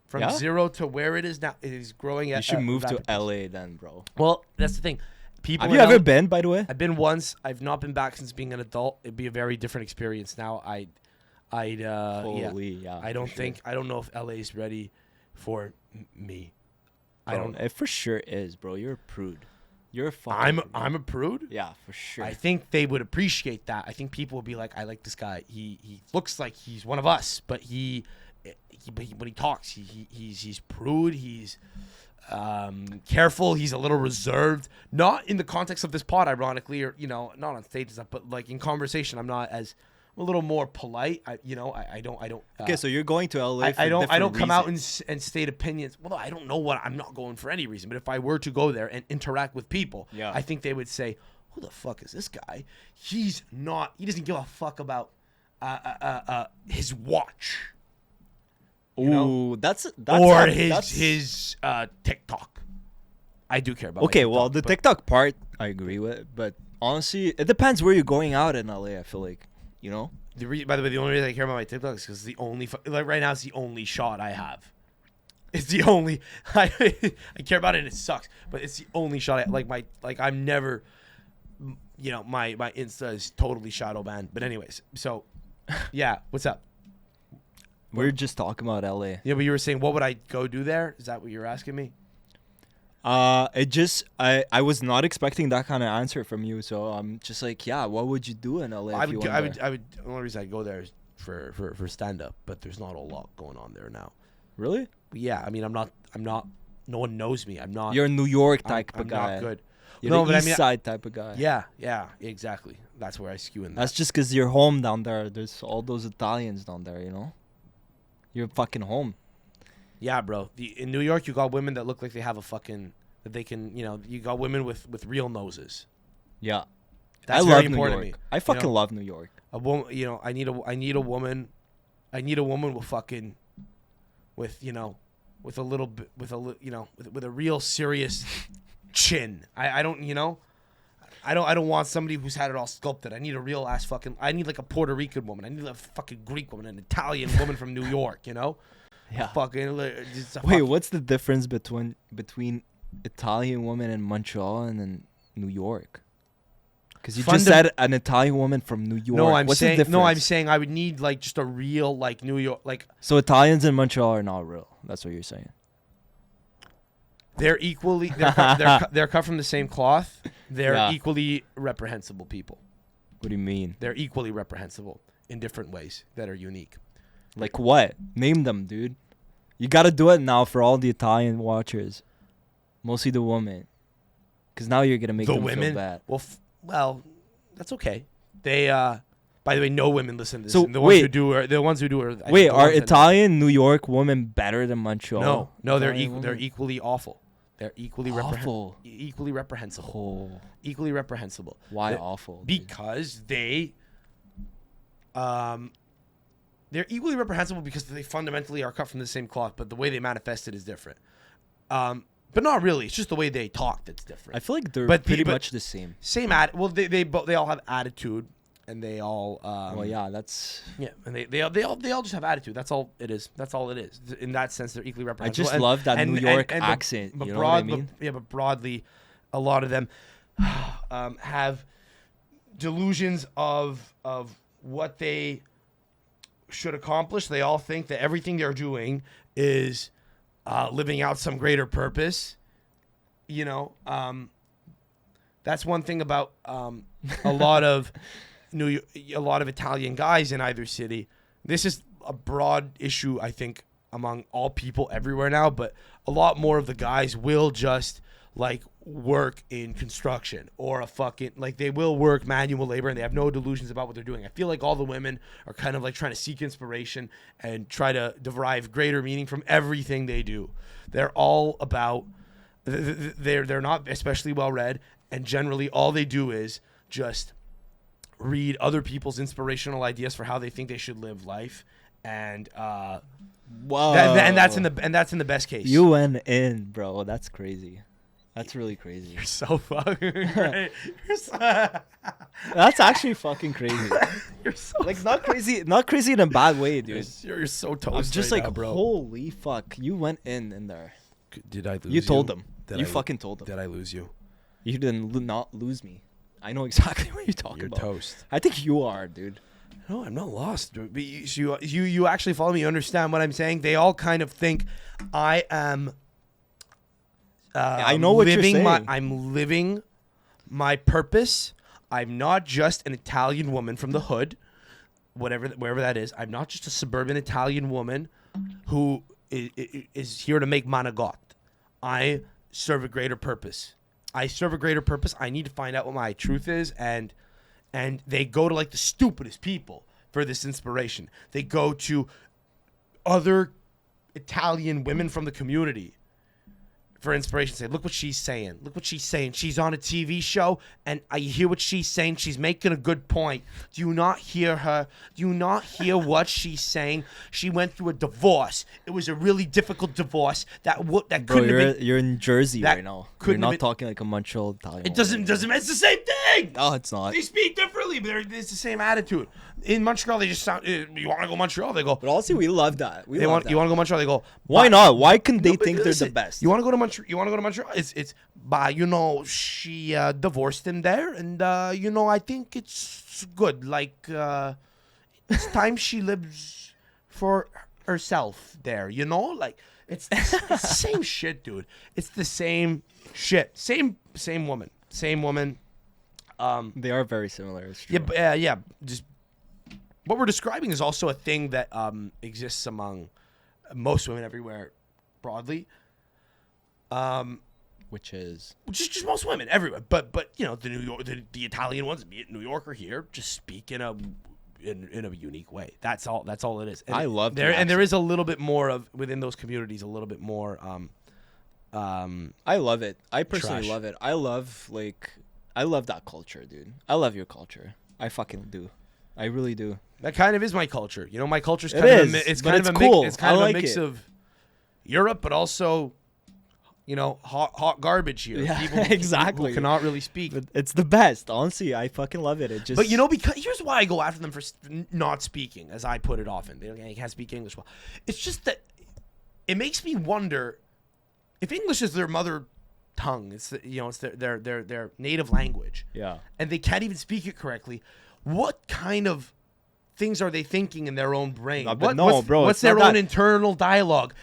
From Yeah? 0 to where it is now. It is growing at You should move to rapid pace. LA then, bro. Well, that's the thing. People Have you in ever LA been, by the way? I've been once. I've not been back since being an adult. It'd be a very different experience now. Holy, yeah. I don't know if LA is ready for me. I Bro, don't. It for sure is, bro. You're a prude. You're a fucking. I'm a prude. Yeah, for sure. I think they would appreciate that. I think people would be like, I like this guy. He looks like he's one of us, but when he talks, he's prude. He's careful. He's a little reserved. Not in the context of this pod, ironically, or not on stage and stuff, but like in conversation, I'm a little more polite. I don't. Okay, so you're going to LA. For I don't different come out reasons. and state opinions. Well, I don't know what I'm not going for any reason. But if I were to go there and interact with people, Yeah. I think they would say, "Who the fuck is this guy? He doesn't give a fuck about his watch Ooh, that's or that's- his TikTok." I do care about. Okay, my well, TikTok, the but TikTok part I agree with, but honestly, it depends where you're going out in LA. I feel like, by the way, the only reason I care about my TikTok is because the only like right now it's the only shot I have. It's the only I care about it, and it sucks, but it's the only shot. I'm never, my Insta is totally shadow banned. But anyways, so yeah, what's up? We're just talking about LA. Yeah, but you were saying what would I go do there? Is that what you're asking me? I was not expecting that kind of answer from you, so I'm just like, yeah, what would you do in LA? I if you would went there? the only reason I go there is for stand up, but there's not a lot going on there now. Really? But yeah, I mean, I'm not No one knows me. I'm not. You're a New York type I'm of guy. not good. You're No, the but I East mean, Side type of guy. Yeah, exactly. That's where I skew in. That's just because you're home down there. There's all those Italians down there, you know? You're fucking home. Yeah, bro. In New York, you got women that look like they have a fucking that they can. You got women with real noses. Yeah. That's I very love New important York. to me. I fucking love New York. A woman, I need a woman. I need a woman with fucking, with with a little bit, with a real serious chin. I don't want somebody who's had it all sculpted. I need a real ass fucking. I need like a Puerto Rican woman. I need a fucking Greek woman, an Italian woman from New York. Yeah. Wait, what's the difference between Italian woman in Montreal and in New York? Because you just said an Italian woman from New York. What's the difference? I'm saying I would need like just a real like New York like. So Italians in Montreal are not real. That's what you're saying. They're equally they're cut from the same cloth. They're equally reprehensible people. What do you mean? They're equally reprehensible in different ways that are unique. Like what? Name them, dude. You got to do it now for all the Italian watchers. Mostly the women. Because now you're going to make them feel bad. Well, that's okay. They, by the way, no women listen to this. So, and the ones who do are. Wait, are Italian New York women better than Montreal? No, they're equally awful. They're equally awful. Equally reprehensible. Oh. Equally reprehensible. Why awful? Because they're equally reprehensible because they fundamentally are cut from the same cloth, but the way they manifest it is different. But not really. It's just the way they talk that's different. I feel like they're pretty much the same. Same well, they all have attitude, and they all. Well, yeah, that's. Yeah, and they all just have attitude. That's all it is. That's all it is. In that sense, they're equally I reprehensible. just love that New York accent. You know what I mean? But broadly, a lot of them have delusions of what they should accomplish. They all think that everything they're doing is living out some greater purpose. That's one thing about a lot of Italian guys in either city. This is a broad issue, I think, among all people everywhere now. But a lot more of the guys will just like work in construction or they will work manual labor, and they have no delusions about what they're doing. I feel like all the women are kind of like trying to seek inspiration and try to derive greater meaning from everything they do. They're all about they're not especially well read, and generally all they do is just read other people's inspirational ideas for how they think they should live life, and wow, and that's in the best case. You went in, bro. That's crazy. That's really crazy. You're so fucking great. That's actually fucking crazy. You're so like not crazy in a bad way, dude. You're so toast. I'm just right like, now, bro. Holy fuck! You went in there. Did I lose you? You told them. Did You I fucking told them. Did I lose you? You didn't not lose me. I know exactly what you're talking about. You're toast. I think you are, dude. No, I'm not lost. But you actually follow me. You understand what I'm saying? They all kind of think I am. I know what you're saying. I'm living my purpose. I'm not just an Italian woman from the hood, wherever that is. I'm not just a suburban Italian woman who is here to make managot. I serve a greater purpose. I need to find out what my truth is, and they go to like the stupidest people for this inspiration. They go to other Italian women from the community for inspiration. Say, look what she's saying. Look what she's saying. She's on a TV show, and I hear what she's saying. She's making a good point. Do you not hear her? Do you not hear what she's saying? She went through a divorce. It was a really difficult divorce. Bro, you're in Jersey right now. You're not talking like a Montreal Italian. It doesn't. It's the same thing. No, it's not. They speak differently, but it's the same attitude. In Montreal, they just sound. You want to go Montreal? They go. But also, we love that. You want to go Montreal? They go. Why not? Why can they think they're the best? You want to go to Montreal? You want to go to Montreal? It's she divorced him there, and I think it's good. Like it's time she lives for herself there. Like it's the same shit, dude. It's the same shit. Same woman. Same woman. They are very similar. It's true. Yeah. Just what we're describing is also a thing that exists among most women everywhere, broadly. Which is just most women everywhere. But the Italian ones, be it New York or here, just speak in a unique way. That's all it is. And I love there, the and there is a little bit more of within those communities, a little bit more. I love it. I personally trash. love it. I love that culture, dude. I love your culture. I fucking do. I really do. That kind of is my culture. My culture's It kind of is, it's but kind it's of a cool. mix. It's kind I of like a mix it. of Europe, but also, hot garbage here. Yeah, People exactly. who cannot really speak. But it's the best. Honestly, I fucking love it. It just. But because here's why I go after them for not speaking, as I put it often. They can't speak English well. It's just that it makes me wonder if English is their mother tongue. It's it's their native language. Yeah. And they can't even speak it correctly. What kind of things are they thinking in their own brain? No, but no, bro, What's it's their not own that. internal dialogue?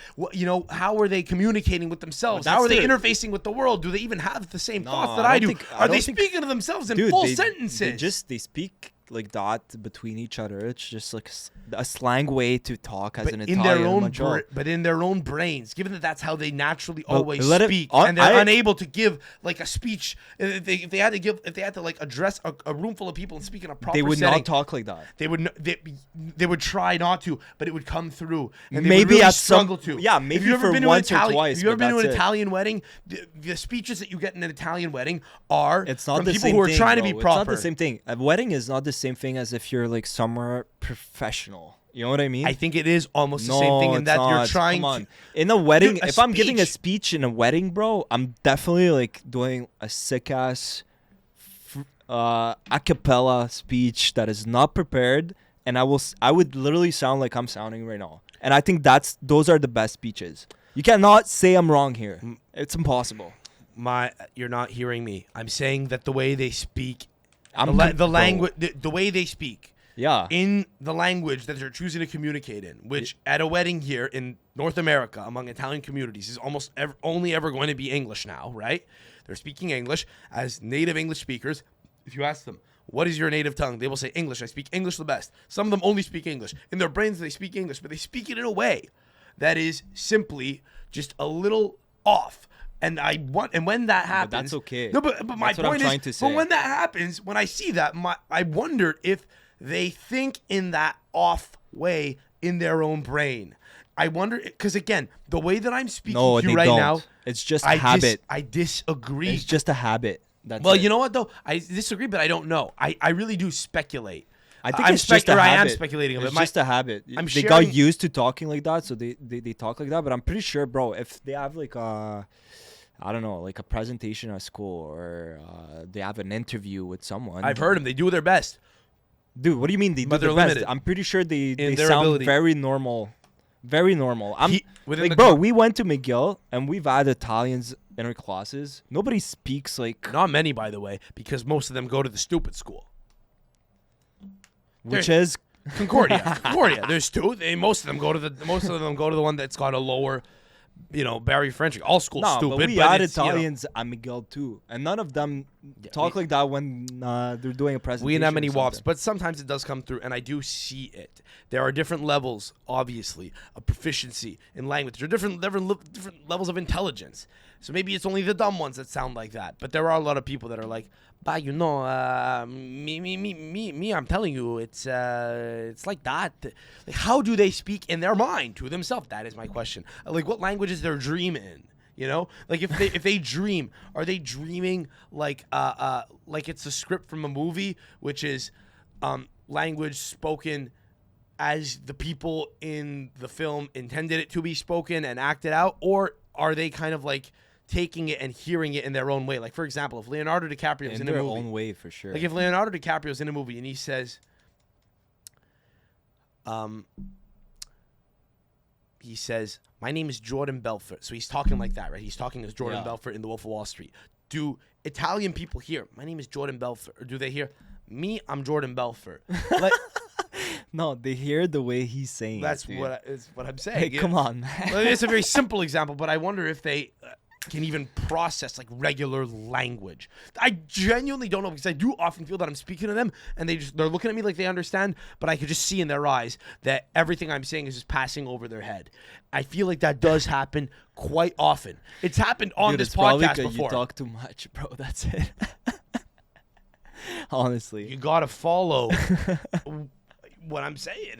How are they communicating with themselves? But How are that's they their- interfacing with the world? Do they even have the same No, thoughts that I I don't do? think- I Are don't they think- speaking to themselves in Dude, full they sentences? they speak like that between each other. It's just like a slang way to talk as but an in Italian. their own Montreal. but in their own brains, given that that's how they naturally always let it- speak, I- and they're I- unable to give like a speech. If they had to like address a room full of people and speak in a proper They would setting, not talk like that. They would they would try not to, but it would come through. And they Maybe would really at some- struggle to. yeah, If maybe you've ever for been to once or Italian, twice, If you've ever but been to an that's it. Italian wedding, the speeches that you get in an Italian wedding are It's not from the people same who are thing, trying to bro. be It's proper. not the same thing. A wedding is not the same thing as if you're like somewhere professional. You know what I mean? I think it is almost no, the same thing in it's that you're not. trying Come on. to. In a wedding, Dude, a if I'm giving a speech- speech in a wedding, bro, I'm definitely like doing a sick ass a cappella speech that is not prepared, and I would literally sound like I'm sounding right now. And I think those are the best speeches. You cannot say I'm wrong here. It's impossible. You're not hearing me. I'm saying that the way they speak, I'm the language, the way they speak. Yeah. In the language that they're choosing to communicate in, which at a wedding here in North America among Italian communities is almost only ever going to be English now, right? They're speaking English as native English speakers. If you ask them, what is your native tongue? They will say English. I speak English the best. Some of them only speak English. In their brains, they speak English, but they speak it in a way that is simply just a little off. And when that happens, that's okay. No, but my That's what I'm point trying is, to say. but when that happens, when I see that, I wonder if they think in that off way in their own brain. I wonder, because again, the way that I'm speaking No, to you they right don't. now, It's just habit. I disagree. It's just a habit. That's Well, it. you know what though? I disagree, but I don't know. I really do speculate. I think I'm it's just a habit. I am speculating a bit. It's just a habit. I'm they sharing- got used to talking like that, so they talk like that. But I'm pretty sure, bro, if they have like I don't know, like a presentation at school or they have an interview with someone. I've heard them. They do their best. Dude, what do you mean they do But their they're best? limited I'm pretty sure they their sound ability. very normal. Very normal. Within the Like, bro, we went to McGill and we've had Italians in our classes. Nobody speaks like, Not many, by the way, because most of them go to the stupid school. which is Concordia. Concordia. There's two. Most of them go to the one that's got a lower, barrier for entry. All schools no, stupid. but we had it's, Italians at McGill too, and none of them talk like that when they're doing a presentation. we didn't have many or wops, something. but sometimes it does come through, and I do see it. There are different levels, obviously, of proficiency in language. There are different levels of intelligence. So maybe it's only the dumb ones that sound like that. But there are a lot of people that are like, me, I'm telling you, it's like that. Like, how do they speak in their mind to themselves? That is my question. Like, what language is their dream in? Like if they dream, are they dreaming like it's a script from a movie, which is language spoken as the people in the film intended it to be spoken and acted out, or are they kind of like taking it and hearing it in their own way? Like, for example, if Leonardo DiCaprio is in a their movie, own way for sure. like if Leonardo DiCaprio is in a movie and he says, my name is Jordan Belfort. So he's talking like that, right? He's talking as Jordan Yeah. Belfort in The Wolf of Wall Street. Do Italian people hear, my name is Jordan Belfort? Or do they hear, me, I'm Jordan Belfort? Like, No, they hear the way he's saying. that's it, dude. what I'm saying. Hey, come on, man. Well, it's a very simple example, but I wonder if they, can even process like regular language. I genuinely don't know, because I do often feel that I'm speaking to them and they're looking at me like they understand, but I could just see in their eyes that everything I'm saying is just passing over their head. I feel like that does happen quite often. It's happened on this podcast before. You talk too much, bro. That's it. Honestly, you gotta follow what I'm saying.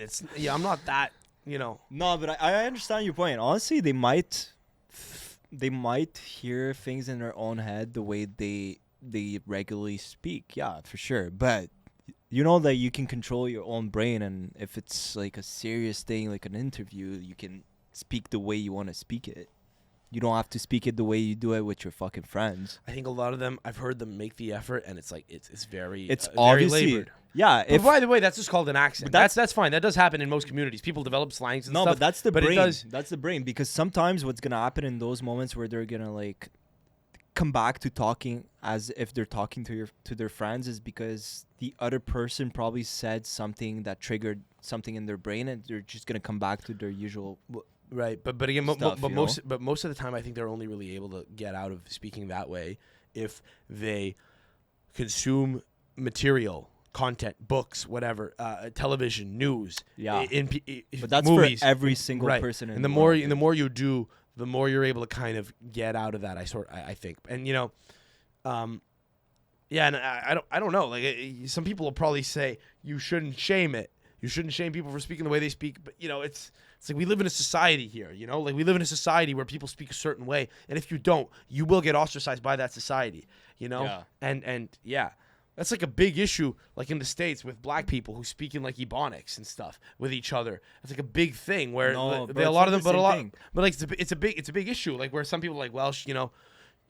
I'm not that, No, but I understand your point. Honestly, they might hear things in their own head the way they regularly speak. Yeah, for sure. But you know that you can control your own brain, and if it's like a serious thing, like an interview, you can speak the way you want to speak it. You don't have to speak it the way you do it with your fucking friends. I think a lot of them, I've heard them make the effort, and it's like it's very obviously labored. Yeah. But by the way, that's just called an accent. That's fine. That does happen in most communities. People develop slangs and stuff. No, but that's the brain. It That's the brain, because sometimes what's gonna happen in those moments where they're gonna like come back to talking as if they're talking to their friends is because the other person probably said something that triggered something in their brain, and they're just gonna come back to their usual. Right, but again, stuff, most of the time, I think they're only really able to get out of speaking that way if they consume material, content, books, whatever, television, news. Yeah, but that's movies, for every single person. And the more you do, the more you're able to kind of get out of that. I think, and yeah, and I don't know. Like some people will probably say you shouldn't shame it. You shouldn't shame people for speaking the way they speak, but it's like we live in a society here, like we live in a society where people speak a certain way, and if you don't, you will get ostracized by that society, Yeah. And yeah, that's like a big issue, like in the States with black people who speak in like ebonics and stuff with each other. It's like a big thing where it's a big issue, like where some people are like, well,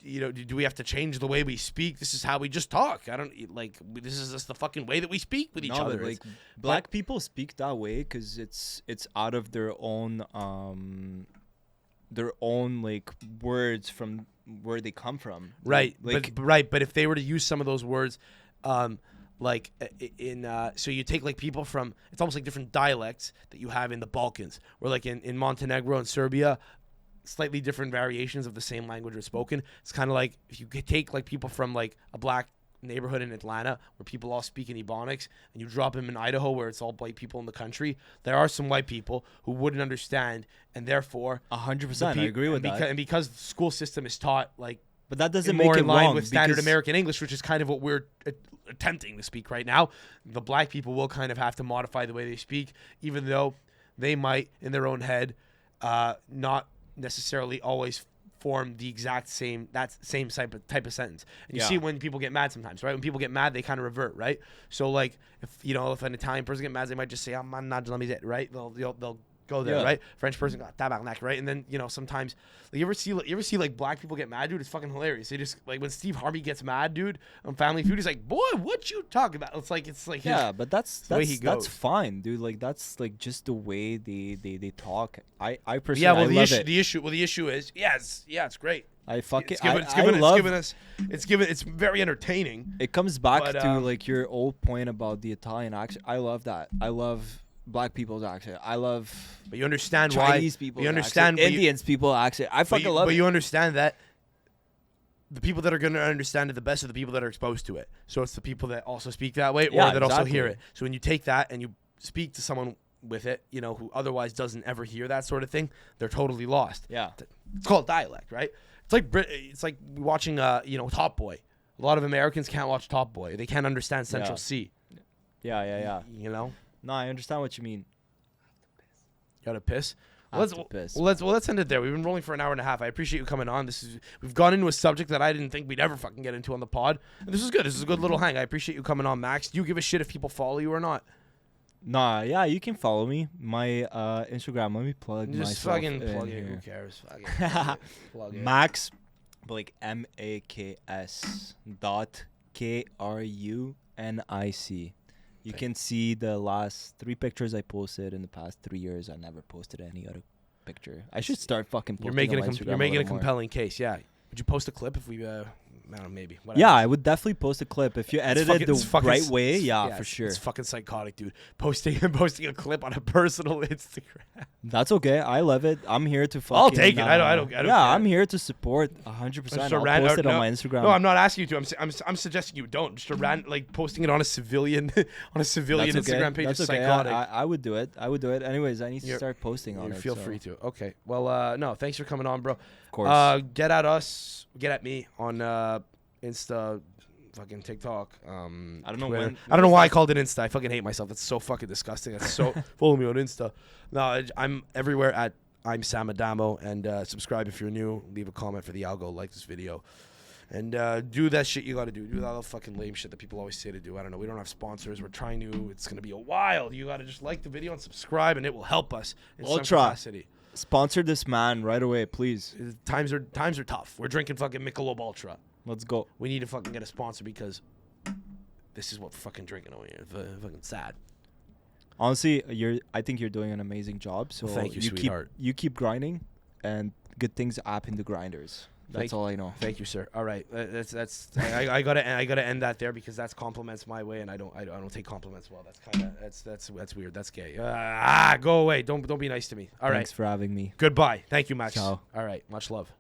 do we have to change the way we speak? This is how we just talk. I don't like. This is just the fucking way that we speak with each other. Like black people speak that way because it's out of their own like words from where they come from. Right. Like But if they were to use some of those words, like so you take like people from, it's almost like different dialects that you have in the Balkans, where like in Montenegro and Serbia, slightly different variations of the same language are spoken. It's kind of like if you could take like people from like a black neighborhood in Atlanta where people all speak in ebonics, and you drop them in Idaho where it's all white people in the country. There are some white people who wouldn't understand, and therefore 100%. I agree with that. And because the school system is taught like, but that doesn't more make it in line wrong with standard American English, which is kind of what we're attempting to speak right now. The black people will kind of have to modify the way they speak, even though they might in their own head not necessarily always form the exact same type of sentence. And you see when people get mad sometimes, right? When people get mad, they kind of revert, right? So like if an Italian person get mad, they might just say I'm not, right? They'll go there, right? French person got tabarnak, right? And then sometimes like, you ever see like black people get mad, dude? It's fucking hilarious. They just like when Steve Harvey gets mad, dude, on Family Feud, he's like, boy, what you talking about? It's like yeah, but that's the way he goes. That's fine, dude. Like that's like just the way they talk. I personally the issue is it's great. It's very entertaining. It comes back to like your old point about the Italian accent. I love that. I love black people's accent. I love. But you understand Chinese people. You understand Indians people accent. I fucking love it. But you understand that the people that are going to understand it the best are the people that are exposed to it. So it's the people that also speak that way, or that also hear it. So when you take that and you speak to someone with it, who otherwise doesn't ever hear that sort of thing, they're totally lost. Yeah, it's called dialect, right? It's like watching Top Boy. A lot of Americans can't watch Top Boy. They can't understand Central C. Yeah. No, I understand what you mean. You gotta piss. Piss. Let's end it there. We've been rolling for an hour and a half. I appreciate you coming on. We've gone into a subject that I didn't think we'd ever fucking get into on the pod. And this is good. This is a good little hang. I appreciate you coming on, Max. Do you give a shit if people follow you or not? Nah, yeah, you can follow me. My Instagram. Let me plug myself. Just fucking plug it. Here. Who cares? Fucking plug it. Maks, like MAKS .KRUNIC. You can see the last 3 pictures I posted in the past 3 years. I never posted any other picture. I should start fucking posting on Instagram. You're making a compelling case, yeah. Would you post a clip if we I don't know, maybe. Whatever. Yeah, I would definitely post a clip if you edit it it's the right way. Yeah, for it's- sure. It's fucking psychotic, dude. Posting a clip on a personal Instagram. That's okay. I love it. I'm here to fucking. I'll take it. I don't Yeah, care. I'm here to support 100%. Just I'll a ran- post or it on no, my Instagram. No, I'm not asking you to. I'm suggesting you don't. Just a like posting it on a civilian That's Instagram page That's is okay. psychotic. I would do it. Anyways, I need to You're- start posting on You it. feel so. free to. Okay. Well, no, thanks for coming on, bro. Of course. Get at us. Get at me on Insta, fucking TikTok. I don't know Twitter. when- I don't know why I called it Insta. I fucking hate myself. That's so fucking disgusting. That's so. Follow me on Insta. No, I'm everywhere at I'm Sam Adamo, and subscribe if you're new. Leave a comment for the algo. Like this video. And do that shit you got to do. Do all the fucking lame shit that people always say to do. I don't know. We don't have sponsors. We're trying to. It's going to be a while. You got to just like the video and subscribe, and it will help us in some Ultra. capacity. Sponsor this man right away, please. Times are tough. We're drinking fucking Michelob Ultra. Let's go. We need to fucking get a sponsor because this is what we're fucking drinking over here. Fucking sad. Honestly, I think you're doing an amazing job. So Thank you, sweetheart. Keep grinding, and good things happen to grinders. That's all I know. Thank you, sir. All right, I gotta end that there because that's compliments my way, and I don't take compliments well. That's weird. That's gay. Go away. Don't be nice to me. All right. Thanks for having me. Goodbye. Thank you, Max. Ciao. All right. Much love.